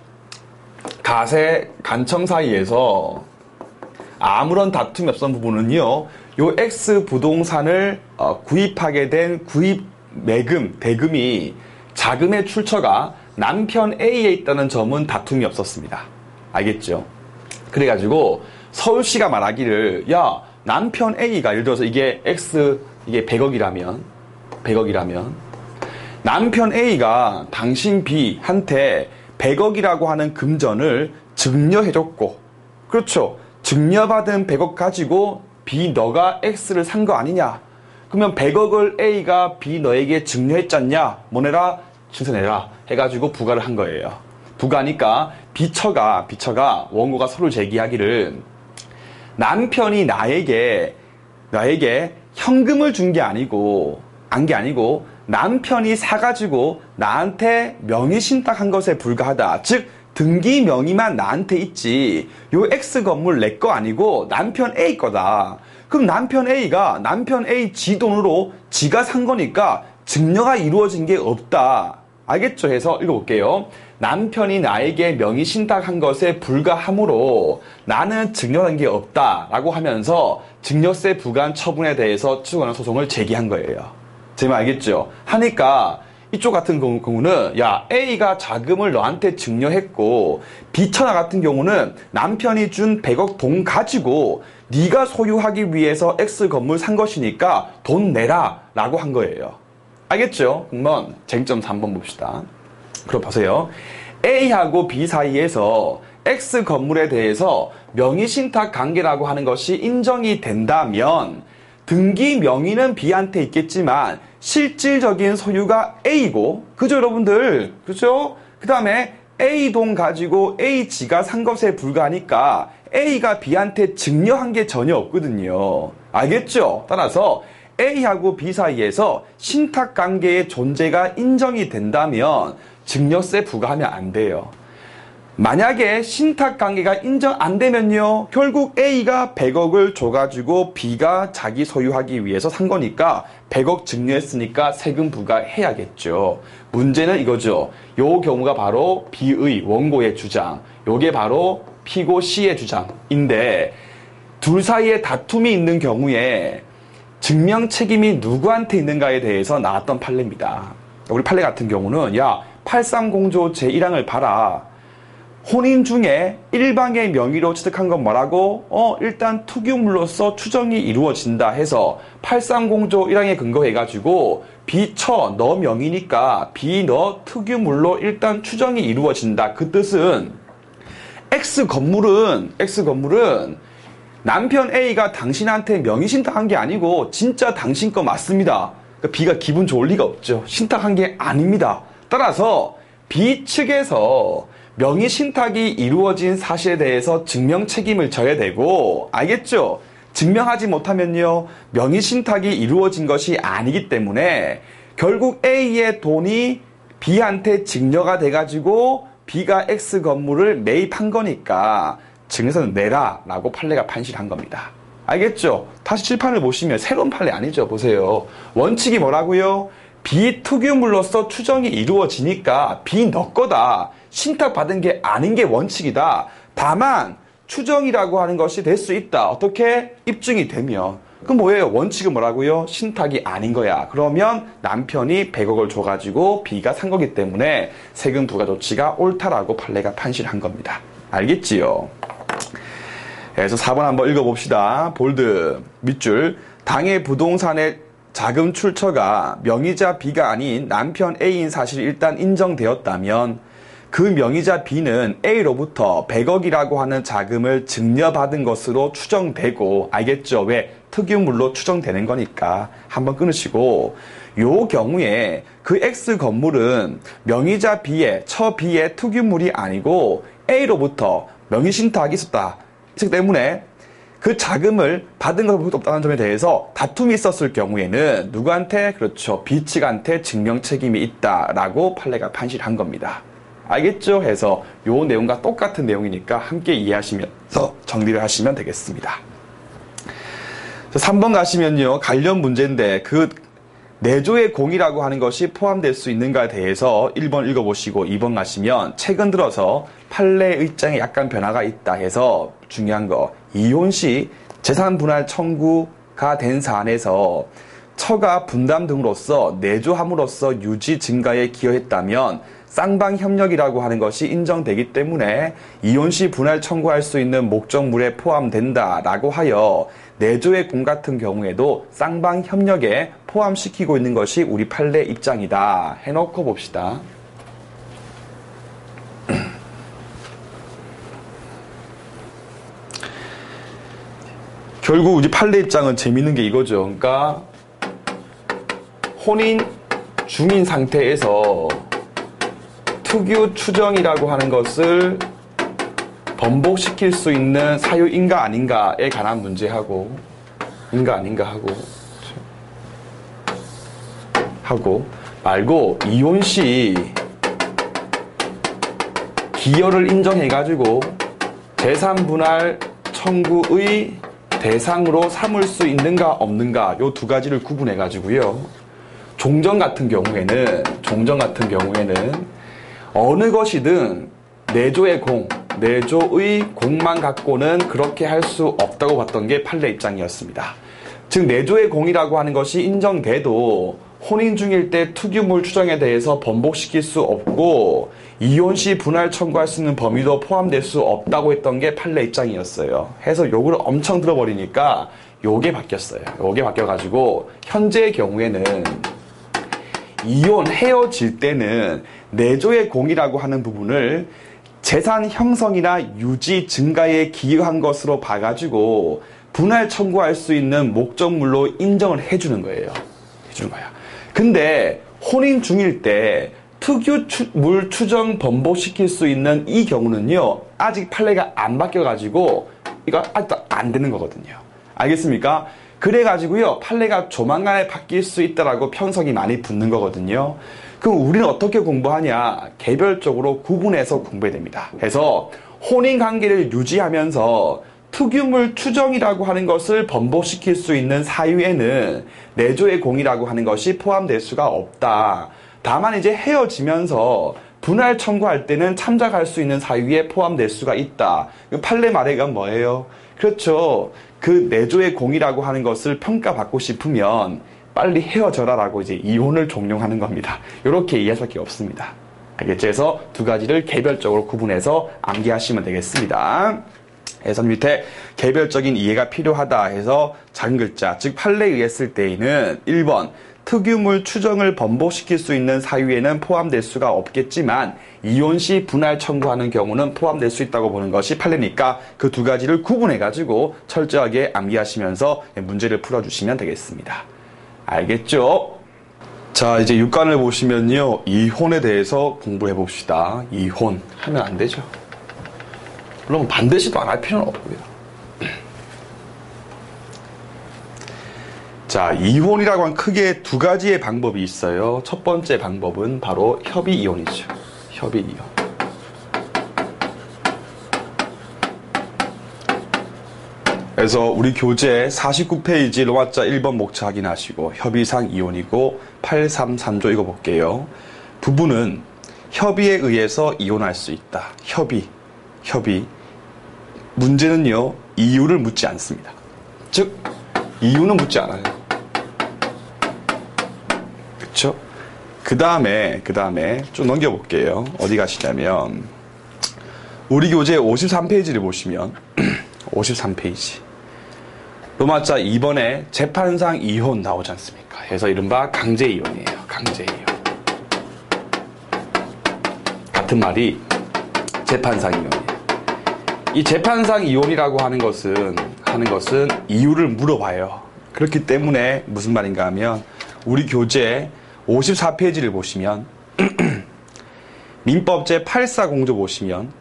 가세, 간청 사이에서 아무런 다툼이 없었던 부분은요, 요 X 부동산을 구입하게 된 구입 대금이 자금의 출처가 남편 A에 있다는 점은 다툼이 없었습니다. 알겠죠? 그래가지고 서울시가 말하기를, 야, 남편 A가, 예를 들어서 이게 100억이라면 남편 A가 당신 B한테 100억이라고 하는 금전을 증여해줬고, 그렇죠, 증여받은 100억 가지고 B 너가 X를 산 거 아니냐, 그러면 100억을 A가 B 너에게 증여했잖냐, 뭐 내라, 증세 내라 해가지고 부과를 한 거예요. 부과하니까 B처가 원고가 서로 제기하기를, 남편이 나에게 현금을 준 게 아니고 남편이 사가지고 나한테 명의신탁한 것에 불과하다. 즉 등기 명의만 나한테 있지 요 X 건물 내 거 아니고 남편 A 거다. 그럼 남편 A가 남편 A 지 돈으로 지가 산 거니까 증여가 이루어진 게 없다. 알겠죠? 해서 읽어볼게요. 남편이 나에게 명의신탁한 것에 불과하므로 나는 증여한 게 없다라고 하면서 증여세 부과한 처분에 대해서 추구하는 소송을 제기한 거예요. 제 말 알겠죠? 하니까 이쪽 같은 경우는, 야, A가 자금을 너한테 증여했고 B처나 같은 경우는 남편이 준 100억 돈 가지고 네가 소유하기 위해서 X 건물 산 것이니까 돈 내라 라고 한 거예요. 알겠죠? 그러면 쟁점 3번 봅시다. 그럼 보세요. A하고 B 사이에서 X 건물에 대해서 명의신탁 관계라고 하는 것이 인정이 된다면 등기 명의는 B한테 있겠지만 실질적인 소유가 A고, 그죠 여러분들? 그죠? 그 다음에 A 돈 가지고 A 지가 산 것에 불과하니까 A가 B한테 증여한 게 전혀 없거든요. 알겠죠? 따라서 A하고 B 사이에서 신탁관계의 존재가 인정이 된다면 증여세 부과하면 안 돼요. 만약에 신탁관계가 인정 안 되면요, 결국 A가 100억을 줘가지고 B가 자기 소유하기 위해서 산 거니까 100억 증여했으니까 세금 부과해야겠죠. 문제는 이거죠. 요 경우가 바로 B의 원고의 주장, 요게 바로 피고 C의 주장인데, 둘 사이에 다툼이 있는 경우에 증명 책임이 누구한테 있는가에 대해서 나왔던 판례입니다. 우리 판례 같은 경우는, 야, 830조 제1항을 봐라. 혼인 중에 일방의 명의로 취득한 건 뭐라고? 일단 투기물로서 추정이 이루어진다 해서 830조 1항에 근거해가지고 B처 너 명의니까 B 너 투기물로 일단 추정이 이루어진다. 그 뜻은 X 건물은 남편 A가 당신한테 명의신탁한 게 아니고 진짜 당신 거 맞습니다. 그러니까 B가 기분 좋을 리가 없죠. 신탁한 게 아닙니다. 따라서 B 측에서 명의신탁이 이루어진 사실에 대해서 증명 책임을 져야 되고, 알겠죠? 증명하지 못하면요, 명의신탁이 이루어진 것이 아니기 때문에 결국 A의 돈이 B한테 증여가 돼가지고 B가 X 건물을 매입한 거니까 증여세는 내라 라고 판례가 판시한 겁니다. 알겠죠? 다시 칠판을 보시면 새로운 판례 아니죠? 보세요. 원칙이 뭐라고요? B 투기물로서 추정이 이루어지니까 B 너 거다. 신탁받은 게 아닌 게 원칙이다. 다만 추정이라고 하는 것이 될 수 있다. 어떻게? 입증이 되면. 그럼 뭐예요? 원칙은 뭐라고요? 신탁이 아닌 거야. 그러면 남편이 100억을 줘가지고 B가 산 거기 때문에 세금 부과 조치가 옳다라고 판례가 판시한 겁니다. 알겠지요? 그래서 4번 한번 읽어봅시다. 볼드 밑줄. 당해 부동산의 자금 출처가 명의자 B가 아닌 남편 A인 사실이 일단 인정되었다면 그 명의자 B는 A로부터 100억이라고 하는 자금을 증여받은 것으로 추정되고, 알겠죠? 왜? 특유물로 추정되는 거니까 한번 끊으시고, 요 경우에 그 X 건물은 명의자 B의 처 B의 특유물이 아니고 A로부터 명의신탁이 있었다. 즉 때문에 그 자금을 받은 것으로부터 없다는 점에 대해서 다툼이 있었을 경우에는 누구한테? 그렇죠. B 측한테 증명 책임이 있다라고 판례가 판시한 겁니다. 알겠죠? 해서 요 내용과 똑같은 내용이니까 함께 이해하시면서 정리를 하시면 되겠습니다. 3번 가시면요, 관련 문제인데 그 내조의 공이라고 하는 것이 포함될 수 있는가에 대해서 1번 읽어보시고 2번 가시면 최근 들어서 판례의 입장에 약간 변화가 있다 해서 중요한 거, 이혼 시 재산 분할 청구가 된 사안에서 처가 분담 등으로서 내조함으로써 유지 증가에 기여했다면 쌍방 협력이라고 하는 것이 인정되기 때문에 이혼 시 분할 청구할 수 있는 목적물에 포함된다라고 하여 내조의 공 같은 경우에도 쌍방 협력에 포함시키고 있는 것이 우리 판례 입장이다 해놓고 봅시다. 결국 우리 판례 입장은 재밌는 게 이거죠. 그러니까 혼인 중인 상태에서 특유 추정이라고 하는 것을 번복시킬 수 있는 사유인가 아닌가에 관한 문제하고 인가 아닌가 하고 말고 이혼 시 기여를 인정해가지고 재산 분할 청구의 대상으로 삼을 수 있는가 없는가 요 두 가지를 구분해가지고요. 종전 같은 경우에는 어느 것이든 내조의 공만 갖고는 그렇게 할 수 없다고 봤던 게 판례 입장이었습니다. 즉 내조의 공이라고 하는 것이 인정돼도 혼인 중일 때 투기물 추정에 대해서 번복시킬 수 없고 이혼 시 분할 청구할 수 있는 범위도 포함될 수 없다고 했던 게 판례 입장이었어요. 해서 요걸 엄청 들어버리니까 요게 바뀌었어요. 요게 바뀌어가지고 현재의 경우에는 이혼 헤어질 때는 내조의 공이라고 하는 부분을 재산 형성이나 유지 증가에 기여한 것으로 봐가지고 분할 청구할 수 있는 목적물로 인정을 해주는 거예요. 해주는 거야. 근데 혼인 중일 때 특유물 추정 번복시킬 수 있는 이 경우는요, 아직 판례가 안 바뀌어가지고 이거 아직도 안 되는 거거든요. 알겠습니까? 그래가지고요, 판례가 조만간에 바뀔 수 있다라고 편성이 많이 붙는 거거든요. 그럼 우리는 어떻게 공부하냐? 개별적으로 구분해서 공부해야 됩니다. 그래서 혼인관계를 유지하면서 특유물 추정이라고 하는 것을 번복시킬 수 있는 사유에는 내조의 공이라고 하는 것이 포함될 수가 없다. 다만 이제 헤어지면서 분할 청구할 때는 참작할 수 있는 사유에 포함될 수가 있다. 판례 말해가 뭐예요? 그렇죠. 그 내조의 공이라고 하는 것을 평가받고 싶으면 빨리 헤어져라라고 이제 이혼을 종용하는 겁니다. 이렇게 이해할 수밖에 없습니다. 알겠죠? 그래서 두 가지를 개별적으로 구분해서 암기하시면 되겠습니다. 그래서 밑에 개별적인 이해가 필요하다 해서 작은 글자, 즉 판례에 의했을 때에는 1번 특유물 추정을 번복시킬 수 있는 사유에는 포함될 수가 없겠지만 이혼 시 분할 청구하는 경우는 포함될 수 있다고 보는 것이 판례니까 그 두 가지를 구분해가지고 철저하게 암기하시면서 문제를 풀어주시면 되겠습니다. 알겠죠? 자, 이제 6간을 보시면요, 이혼에 대해서 공부해 봅시다. 이혼 하면 안 되죠. 물론 반드시도 안 할 필요는 없고요. 자, 이혼이라고 하면 크게 두 가지의 방법이 있어요. 첫 번째 방법은 바로 협의 이혼이죠. 협의 이혼. 그래서 우리 교재 49페이지 로마자 1번 목차 확인하시고 협의상 이혼이고 833조 읽어볼게요. 부부는 협의에 의해서 이혼할 수 있다. 협의. 문제는요, 이유를 묻지 않습니다. 즉, 이유는 묻지 않아요. 그쵸? 그 다음에 좀 넘겨볼게요. 어디 가시냐면, 우리 교재 53페이지를 보시면, 53페이지. 로마자 2번에 재판상 이혼 나오지 않습니까? 그래서 이른바 강제이혼이에요. 강제이혼. 같은 말이 재판상 이혼이에요. 이 재판상 이혼이라고 하는 것은 이유를 물어봐요. 그렇기 때문에 무슨 말인가 하면 우리 교재 54페이지를 보시면 민법 제840조 보시면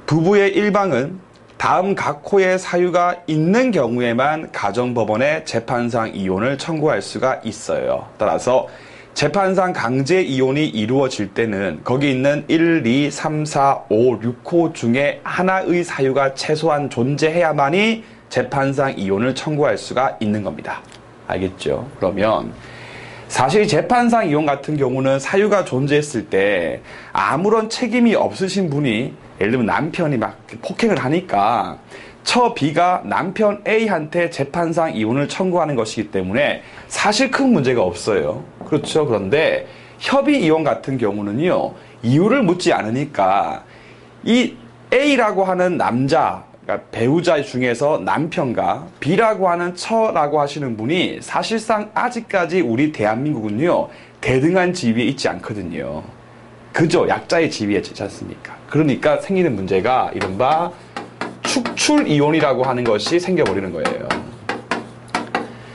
부부의 일방은 다음 각 호의 사유가 있는 경우에만 가정법원에 재판상 이혼을 청구할 수가 있어요. 따라서 재판상 강제 이혼이 이루어질 때는 거기 있는 1, 2, 3, 4, 5, 6호 중에 하나의 사유가 최소한 존재해야만이 재판상 이혼을 청구할 수가 있는 겁니다. 알겠죠? 그러면 사실 재판상 이혼 같은 경우는 사유가 존재했을 때 아무런 책임이 없으신 분이 예를 들면 남편이 막 폭행을 하니까 처 B가 남편 A한테 재판상 이혼을 청구하는 것이기 때문에 사실 큰 문제가 없어요. 그렇죠. 그런데 협의 이혼 같은 경우는요, 이유를 묻지 않으니까 이 A라고 하는 남자, 그러니까 배우자 중에서 남편과 B라고 하는 처라고 하시는 분이 사실상 아직까지 우리 대한민국은요, 대등한 지위에 있지 않거든요. 그죠? 약자의 지위에 있지 않습니까? 그러니까 생기는 문제가 이른바 축출 이혼이라고 하는 것이 생겨버리는 거예요.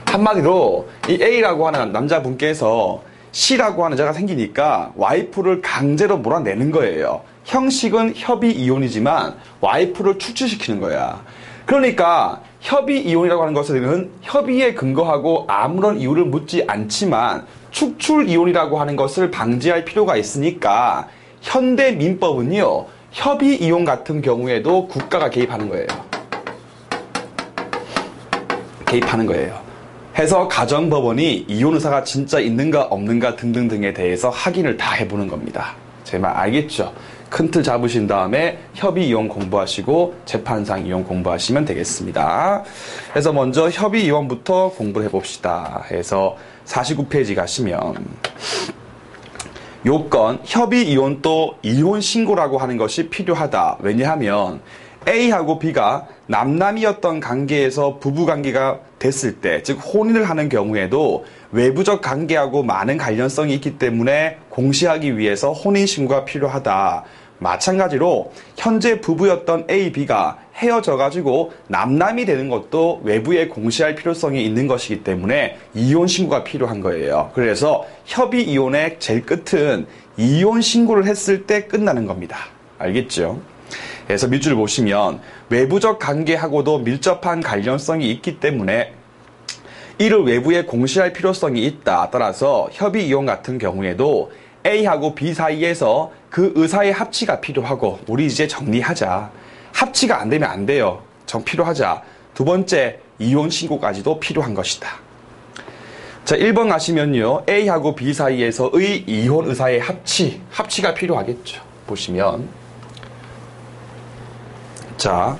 한마디로 이 A라고 하는 남자분께서 C라고 하는 자가 생기니까 와이프를 강제로 몰아내는 거예요. 형식은 협의 이혼이지만 와이프를 축출시키는 거야. 그러니까 협의 이혼이라고 하는 것은 협의에 근거하고 아무런 이유를 묻지 않지만 축출 이혼이라고 하는 것을 방지할 필요가 있으니까 현대 민법은요, 협의 이혼 같은 경우에도 국가가 개입하는 거예요. 개입하는 거예요. 해서 가정법원이 이혼 의사가 진짜 있는가 없는가 등등등에 대해서 확인을 다 해보는 겁니다. 제 말 알겠죠? 큰 틀 잡으신 다음에 협의 이혼 공부하시고 재판상 이혼 공부하시면 되겠습니다. 그래서 먼저 협의 이혼부터 공부를 해봅시다. 해서 49페이지 가시면 요건 협의 이혼 또 이혼 신고라고 하는 것이 필요하다. 왜냐하면 A하고 B가 남남이었던 관계에서 부부관계가 됐을 때, 즉 혼인을 하는 경우에도 외부적 관계하고 많은 관련성이 있기 때문에 공시하기 위해서 혼인신고가 필요하다. 마찬가지로 현재 부부였던 A, B가 헤어져가지고 남남이 되는 것도 외부에 공시할 필요성이 있는 것이기 때문에 이혼신고가 필요한 거예요. 그래서 협의 이혼의 제일 끝은 이혼신고를 했을 때 끝나는 겁니다. 알겠죠? 그래서 밑줄 보시면 외부적 관계하고도 밀접한 관련성이 있기 때문에 이를 외부에 공시할 필요성이 있다. 따라서 협의 이혼 같은 경우에도 A하고 B 사이에서 그 의사의 합치가 필요하고, 우리 이제 정리하자. 합치가 안 되면 안 돼요. 필요하자. 두 번째, 이혼 신고까지도 필요한 것이다. 자, 1번 가시면요, A하고 B 사이에서의 이혼 의사의 합치가 필요하겠죠. 보시면 자,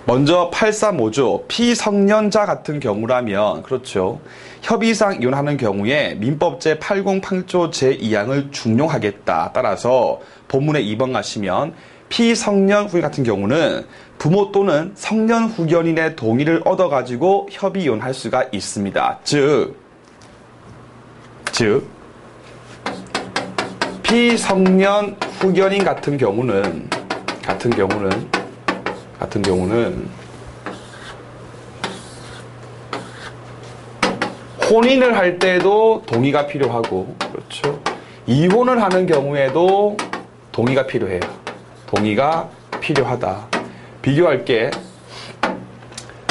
먼저 835조 피성년자 같은 경우라면, 그렇죠, 협의상 이혼하는 경우에 민법 제808조 제2항을 준용하겠다. 따라서 본문에 2번 가시면 피성년 후견 같은 경우는 부모 또는 성년 후견인의 동의를 얻어가지고 협의 이혼할 수가 있습니다. 즉 피성년 후견인 같은 경우는 혼인을 할 때도 동의가 필요하고, 그렇죠, 이혼을 하는 경우에도 동의가 필요해요. 동의가 필요하다. 비교할게.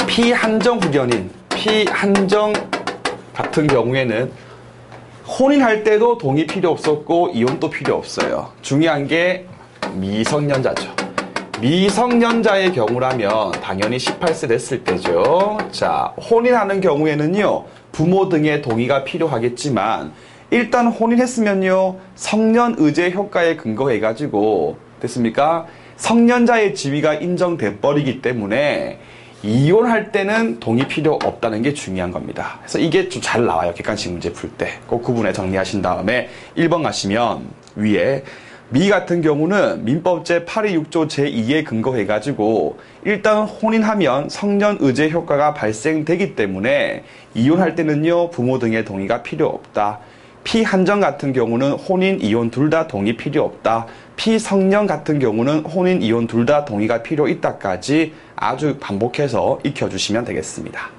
피한정 후견인, 피한정 같은 경우에는 혼인할 때도 동의 필요 없었고 이혼도 필요 없어요. 중요한 게 미성년자죠. 미성년자의 경우라면 당연히 18세 됐을 때죠. 자, 혼인하는 경우에는요, 부모 등의 동의가 필요하겠지만 일단 혼인했으면요, 성년의제 효과에 근거해가지고, 됐습니까? 성년자의 지위가 인정돼 버리기 때문에 이혼할 때는 동의 필요 없다는 게 중요한 겁니다. 그래서 이게 좀 잘 나와요. 객관식 문제 풀 때. 꼭 구분해 정리하신 다음에 1번 가시면 위에 미 같은 경우는 민법 제826조 제2에 근거해가지고 일단 혼인하면 성년의제 효과가 발생되기 때문에 이혼할 때는요, 부모 등의 동의가 필요 없다. 피한정 같은 경우는 혼인, 이혼 둘 다 동의 필요 없다. 피성년 같은 경우는 혼인, 이혼 둘 다 동의가 필요 있다까지 아주 반복해서 익혀주시면 되겠습니다.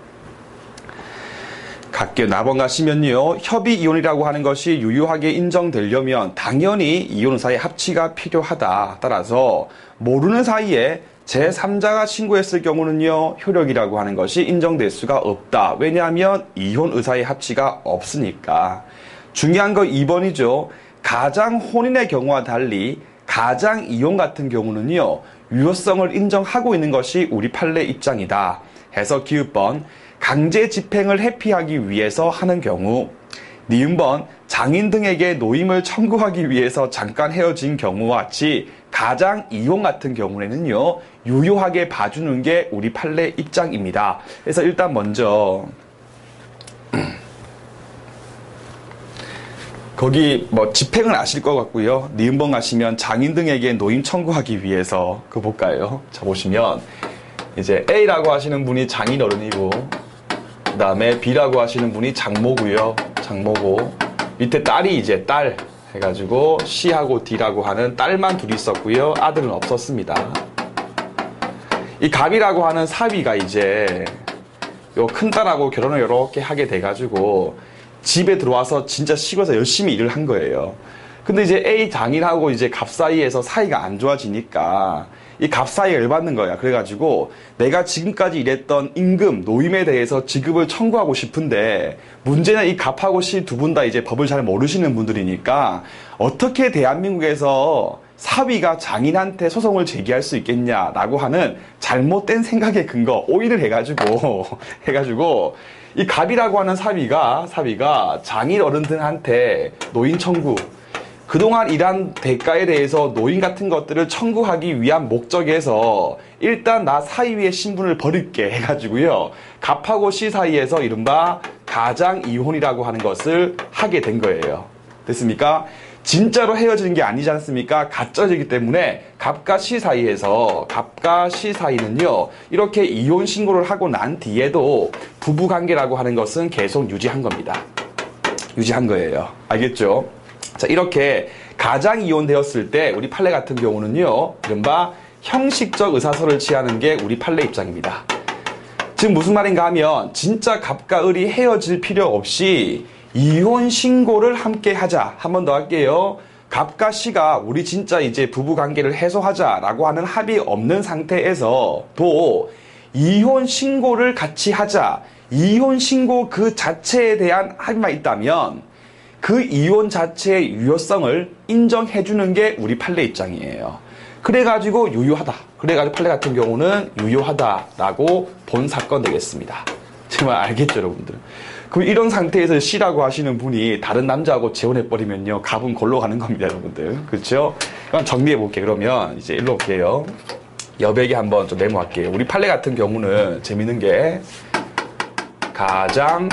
갈게요. 4번 가시면요, 협의 이혼이라고 하는 것이 유효하게 인정되려면 당연히 이혼 의사의 합치가 필요하다. 따라서 모르는 사이에 제3자가 신고했을 경우는요, 효력이라고 하는 것이 인정될 수가 없다. 왜냐하면 이혼 의사의 합치가 없으니까. 중요한 거 2번이죠. 가장 혼인의 경우와 달리 가장 이혼 같은 경우는요, 유효성을 인정하고 있는 것이 우리 판례 입장이다. 해서 기읍번 강제 집행을 회피하기 위해서 하는 경우, 니은번 장인 등에게 노임을 청구하기 위해서 잠깐 헤어진 경우와 같이 가장 이혼 같은 경우에는요, 유효하게 봐주는 게 우리 판례 입장입니다. 그래서 일단 먼저 거기 뭐 집행은 아실 것 같고요. 니은번 가시면 장인 등에게 노임 청구하기 위해서 그거 볼까요? 자, 보시면 이제 A라고 하시는 분이 장인 어른이고, 그 다음에 B라고 하시는 분이 장모고요. 장모고, 밑에 딸이 이제 딸 해가지고 C하고 D라고 하는 딸만 둘이 있었고요. 아들은 없었습니다. 이 갑이라고 하는 사위가 이제 요 큰딸하고 결혼을 이렇게 하게 돼가지고 집에 들어와서 진짜 시골에서 열심히 일을 한 거예요. 근데 이제 A 장인하고 이제 갑 사이에서 사이가 안 좋아지니까 이 갑 사이가 열받는 거야. 그래가지고 내가 지금까지 일했던 임금, 노임에 대해서 지급을 청구하고 싶은데 문제는 이 갑하고 씨 두 분 다 이제 법을 잘 모르시는 분들이니까 어떻게 대한민국에서 사위가 장인한테 소송을 제기할 수 있겠냐라고 하는 잘못된 생각에 근거, 오인을 해가지고 이 갑이라고 하는 사위가 장인 어른들한테 노인 청구, 그동안 일한 대가에 대해서 노인 같은 것들을 청구하기 위한 목적에서 일단 나 사위의 신분을 버릴게 해가지고요. 갑하고 씨 사이에서 이른바 가장 이혼이라고 하는 것을 하게 된 거예요. 됐습니까? 진짜로 헤어지는 게 아니지 않습니까? 가짜이기 때문에 갑과 씨 사이는요, 이렇게 이혼 신고를 하고 난 뒤에도 부부관계라고 하는 것은 계속 유지한 겁니다. 유지한 거예요. 알겠죠? 자, 이렇게 가장 이혼되었을 때 우리 판례 같은 경우는요, 이른바 형식적 의사서를 취하는 게 우리 판례 입장입니다. 지금 무슨 말인가 하면 진짜 갑과 을이 헤어질 필요 없이 이혼 신고를 함께 하자. 한 번 더 할게요. 갑과 씨가 우리 진짜 이제 부부 관계를 해소하자라고 하는 합의 없는 상태에서도 이혼 신고를 같이 하자. 이혼 신고 그 자체에 대한 합의만 있다면 그 이혼 자체의 유효성을 인정해주는 게 우리 판례 입장이에요. 그래가지고 유효하다. 그래가지고 판례 같은 경우는 유효하다라고 본 사건 되겠습니다. 정말 알겠죠, 여러분들? 그럼 이런 상태에서 C라고 하시는 분이 다른 남자하고 재혼해버리면요, 갑은 골로 가는 겁니다, 여러분들. 그렇죠? 그럼 정리해볼게요. 그러면 이제 일로 올게요. 여백에 한번 좀 메모할게요. 우리 판례 같은 경우는 재밌는 게 가장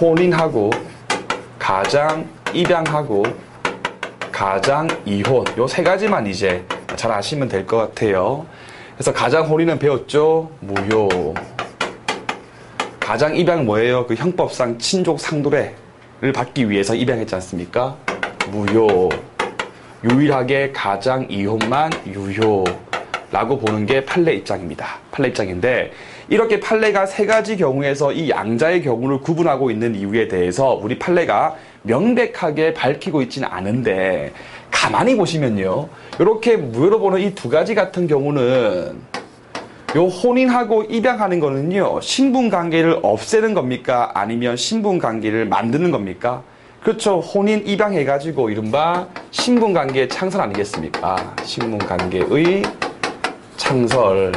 혼인하고, 가장 입양하고, 가장 이혼, 요 세 가지만 이제 잘 아시면 될 것 같아요. 그래서 가장 혼인은 배웠죠? 무효. 가장 입양 뭐예요? 그 형법상 친족 상도례를 받기 위해서 입양했지 않습니까? 무효. 유일하게 가장 이혼만 유효라고 보는 게 판례 입장입니다. 판례 입장인데, 이렇게 판례가 세 가지 경우에서 이 양자의 경우를 구분하고 있는 이유에 대해서 우리 판례가 명백하게 밝히고 있지는 않은데, 가만히 보시면요, 이렇게 무효로 보는 이 두 가지 같은 경우는 요 혼인하고 입양하는 거는요, 신분 관계를 없애는 겁니까? 아니면 신분 관계를 만드는 겁니까? 그렇죠. 혼인 입양해가지고 이른바 신분 관계의 창설 아니겠습니까? 신분 관계의 창설.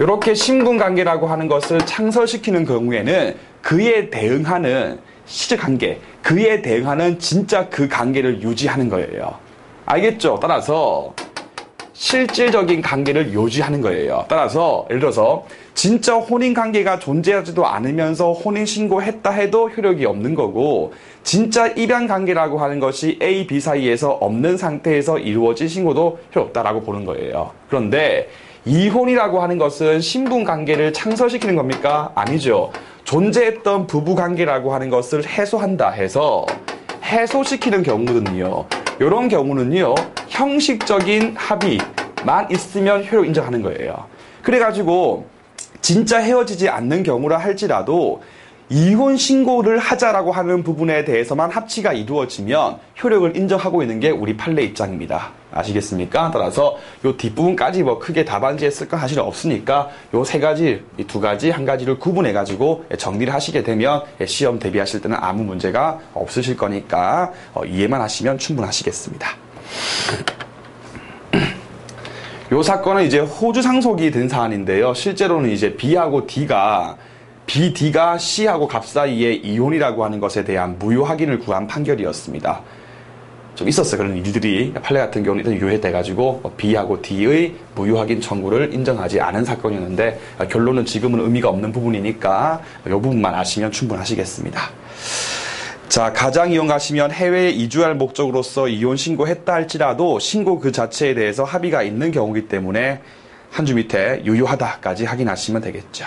이렇게 신분 관계라고 하는 것을 창설시키는 경우에는 그에 대응하는 실질관계, 그에 대응하는 진짜 그 관계를 유지하는 거예요. 알겠죠? 따라서 실질적인 관계를 유지하는 거예요. 따라서 예를 들어서 진짜 혼인관계가 존재하지도 않으면서 혼인신고했다 해도 효력이 없는 거고, 진짜 입양관계라고 하는 것이 A, B 사이에서 없는 상태에서 이루어진 신고도 효력 없다라고 보는 거예요. 그런데 이혼이라고 하는 것은 신분관계를 창설시키는 겁니까? 아니죠. 존재했던 부부관계라고 하는 것을 해소한다 해서 해소시키는 경우는요, 이런 경우는요, 형식적인 합의만 있으면 효력 인정하는 거예요. 그래가지고 진짜 헤어지지 않는 경우라 할지라도 이혼 신고를 하자라고 하는 부분에 대해서만 합치가 이루어지면 효력을 인정하고 있는 게 우리 판례 입장입니다. 아시겠습니까? 따라서 요 뒷부분까지 뭐 크게 답안지에 쓸 건 사실 없으니까 요 세 가지, 이 두 가지, 한 가지를 구분해가지고 정리를 하시게 되면 시험 대비하실 때는 아무 문제가 없으실 거니까 이해만 하시면 충분하시겠습니다. 요 사건은 이제 호주 상속이 된 사안인데요. 실제로는 이제 B하고 D가 C하고 갑 사이에 이혼이라고 하는 것에 대한 무효 확인을 구한 판결이었습니다. 좀 있었어요. 그런 일들이. 판례 같은 경우는 일단 유효돼가지고 B하고 D의 무효 확인 청구를 인정하지 않은 사건이었는데 결론은 지금은 의미가 없는 부분이니까 이 부분만 아시면 충분하시겠습니다. 자, 가장 이용하시면 해외에 이주할 목적으로서 이혼 신고했다 할지라도 신고 그 자체에 대해서 합의가 있는 경우이기 때문에 한 줄 밑에 유효하다까지 확인하시면 되겠죠.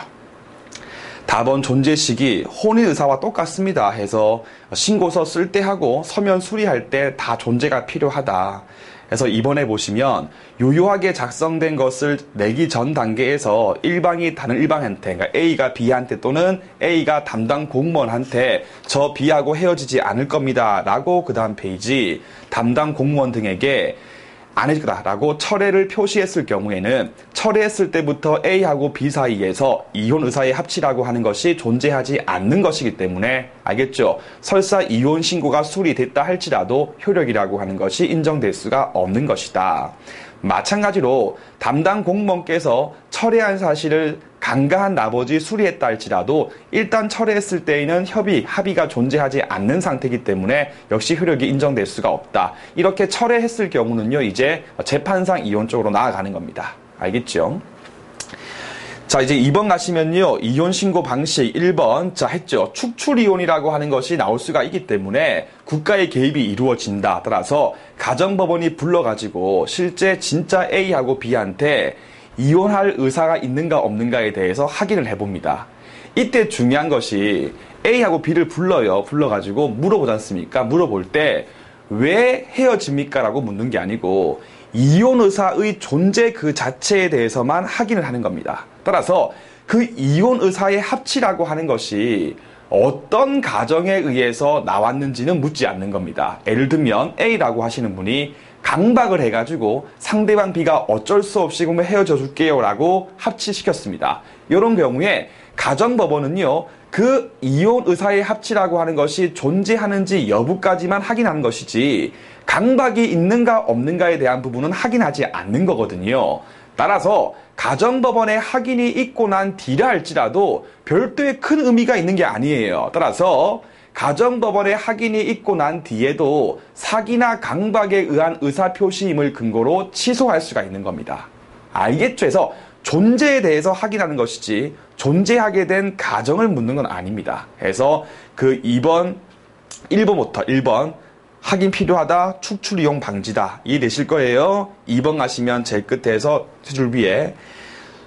답은 존재 시기 혼인 의사와 똑같습니다 해서 신고서 쓸 때 하고 서면 수리할 때 다 존재가 필요하다. 그래서 이번에 보시면 유효하게 작성된 것을 내기 전 단계에서 일방이 다른 일방한테, 그러니까 A가 B한테 또는 A가 담당 공무원한테 저 B하고 헤어지지 않을 겁니다 라고 그 다음 페이지 담당 공무원 등에게 안 해줄 거다라고 철회를 표시했을 경우에는 철회했을 때부터 A하고 B 사이에서 이혼 의사의 합치라고 하는 것이 존재하지 않는 것이기 때문에 알겠죠? 설사 이혼 신고가 수리됐다 할지라도 효력이라고 하는 것이 인정될 수가 없는 것이다. 마찬가지로 담당 공무원께서 철회한 사실을 간과한 나머지 수리했다 할지라도 일단 철회했을 때에는 합의가 존재하지 않는 상태이기 때문에 역시 효력이 인정될 수가 없다. 이렇게 철회했을 경우는요, 이제 재판상 이혼 쪽으로 나아가는 겁니다. 알겠죠? 자, 이제 2번 가시면요, 이혼 신고 방식 1번. 자, 했죠. 축출 이혼이라고 하는 것이 나올 수가 있기 때문에 국가의 개입이 이루어진다. 따라서 가정법원이 불러가지고 실제 진짜 A하고 B한테 이혼할 의사가 있는가 없는가에 대해서 확인을 해봅니다. 이때 중요한 것이 A하고 B를 불러가지고 물어보지 않습니까? 물어볼 때 왜 헤어집니까? 라고 묻는 게 아니고 이혼 의사의 존재 그 자체에 대해서만 확인을 하는 겁니다. 따라서 그 이혼 의사의 합치라고 하는 것이 어떤 가정에 의해서 나왔는지는 묻지 않는 겁니다. 예를 들면 A라고 하시는 분이 강박을 해가지고 상대방 B가 어쩔 수 없이 그러면 헤어져 줄게요 라고 합치시켰습니다. 이런 경우에 가정법원은요, 그 이혼 의사의 합치라고 하는 것이 존재하는지 여부까지만 확인하는 것이지 강박이 있는가 없는가에 대한 부분은 확인하지 않는 거거든요. 따라서 가정법원의 확인이 있고 난 뒤라 할지라도 별도의 큰 의미가 있는 게 아니에요. 따라서 가정법원의 확인이 있고 난 뒤에도 사기나 강박에 의한 의사표시임을 근거로 취소할 수가 있는 겁니다. 알겠죠? 그래서 존재에 대해서 확인하는 것이지 존재하게 된 가정을 묻는 건 아닙니다. 그래서 그 1번부터 1번 확인 필요하다, 축출 이용 방지다. 이해되실 거예요. 2번 가시면 제일 끝에서 세 줄 위에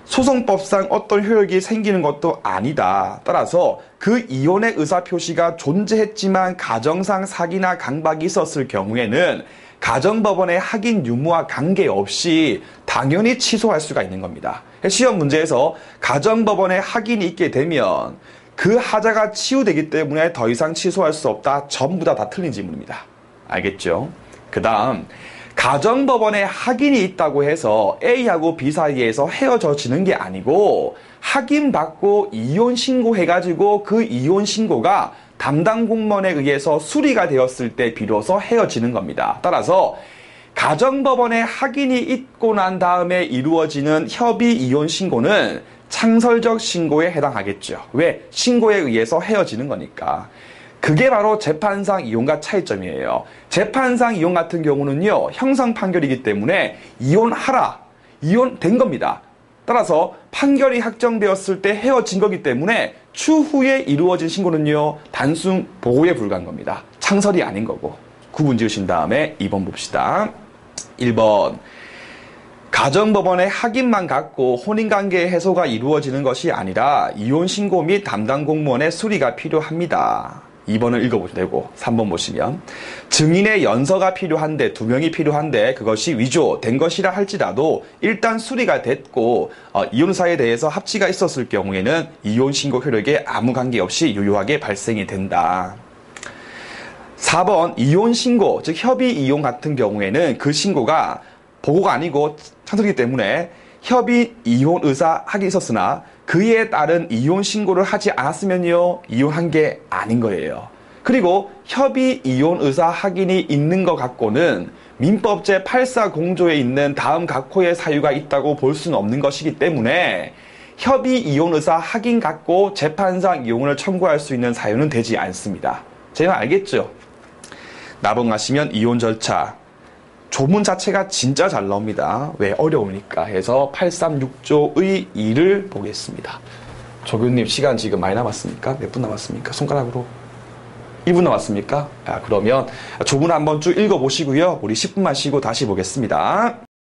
소송법상 어떤 효력이 생기는 것도 아니다. 따라서 그 이혼의 의사표시가 존재했지만 가정상 사기나 강박이 있었을 경우에는 가정법원의 확인 유무와 관계없이 당연히 취소할 수가 있는 겁니다. 시험 문제에서 가정법원의 확인이 있게 되면 그 하자가 치유되기 때문에 더 이상 취소할 수 없다. 전부 다 틀린 질문입니다. 알겠죠? 그 다음 가정법원에 확인이 있다고 해서 A하고 B 사이에서 헤어져지는 게 아니고 확인받고 이혼 신고해가지고 그 이혼 신고가 담당 공무원에 의해서 수리가 되었을 때 비로소 헤어지는 겁니다. 따라서 가정법원에 확인이 있고 난 다음에 이루어지는 협의 이혼 신고는 창설적 신고에 해당하겠죠. 왜? 신고에 의해서 헤어지는 거니까. 그게 바로 재판상 이혼과 차이점이에요. 재판상 이혼 같은 경우는요, 형상 판결이기 때문에 이혼하라, 이혼된 겁니다. 따라서 판결이 확정되었을 때 헤어진 거기 때문에 추후에 이루어진 신고는요, 단순 보고에 불과한 겁니다. 창설이 아닌 거고. 구분 지으신 다음에 2번 봅시다. 1번 가정법원의 확인만 갖고 혼인관계의 해소가 이루어지는 것이 아니라 이혼 신고 및 담당 공무원의 수리가 필요합니다. 2번을 읽어보셔도 되고 3번 보시면 증인의 연서가 필요한데 2명이 필요한데 그것이 위조된 것이라 할지라도 일단 수리가 됐고 이혼사에 대해서 합치가 있었을 경우에는 이혼 신고 효력에 아무 관계없이 유효하게 발생이 된다. 4번 이혼 신고, 즉 협의 이혼 같은 경우에는 그 신고가 보고가 아니고 창설이기 때문에 협의 이혼 의사 하기 있었으나 그에 따른 이혼 신고를 하지 않았으면요, 이혼한 게 아닌 거예요. 그리고 협의 이혼 의사 확인이 있는 것 갖고는 민법 제840조에 있는 다음 각호의 사유가 있다고 볼 수는 없는 것이기 때문에 협의 이혼 의사 확인 갖고 재판상 이혼을 청구할 수 있는 사유는 되지 않습니다. 제 말 알겠죠? 나봉하시면 이혼 절차. 조문 자체가 진짜 잘 나옵니다. 왜? 어려우니까 해서 836조의 2를 보겠습니다. 조교님 시간 지금 많이 남았습니까? 몇 분 남았습니까? 손가락으로. 1분 남았습니까? 그러면 조문 한번 쭉 읽어보시고요. 우리 10분만 쉬고 다시 보겠습니다.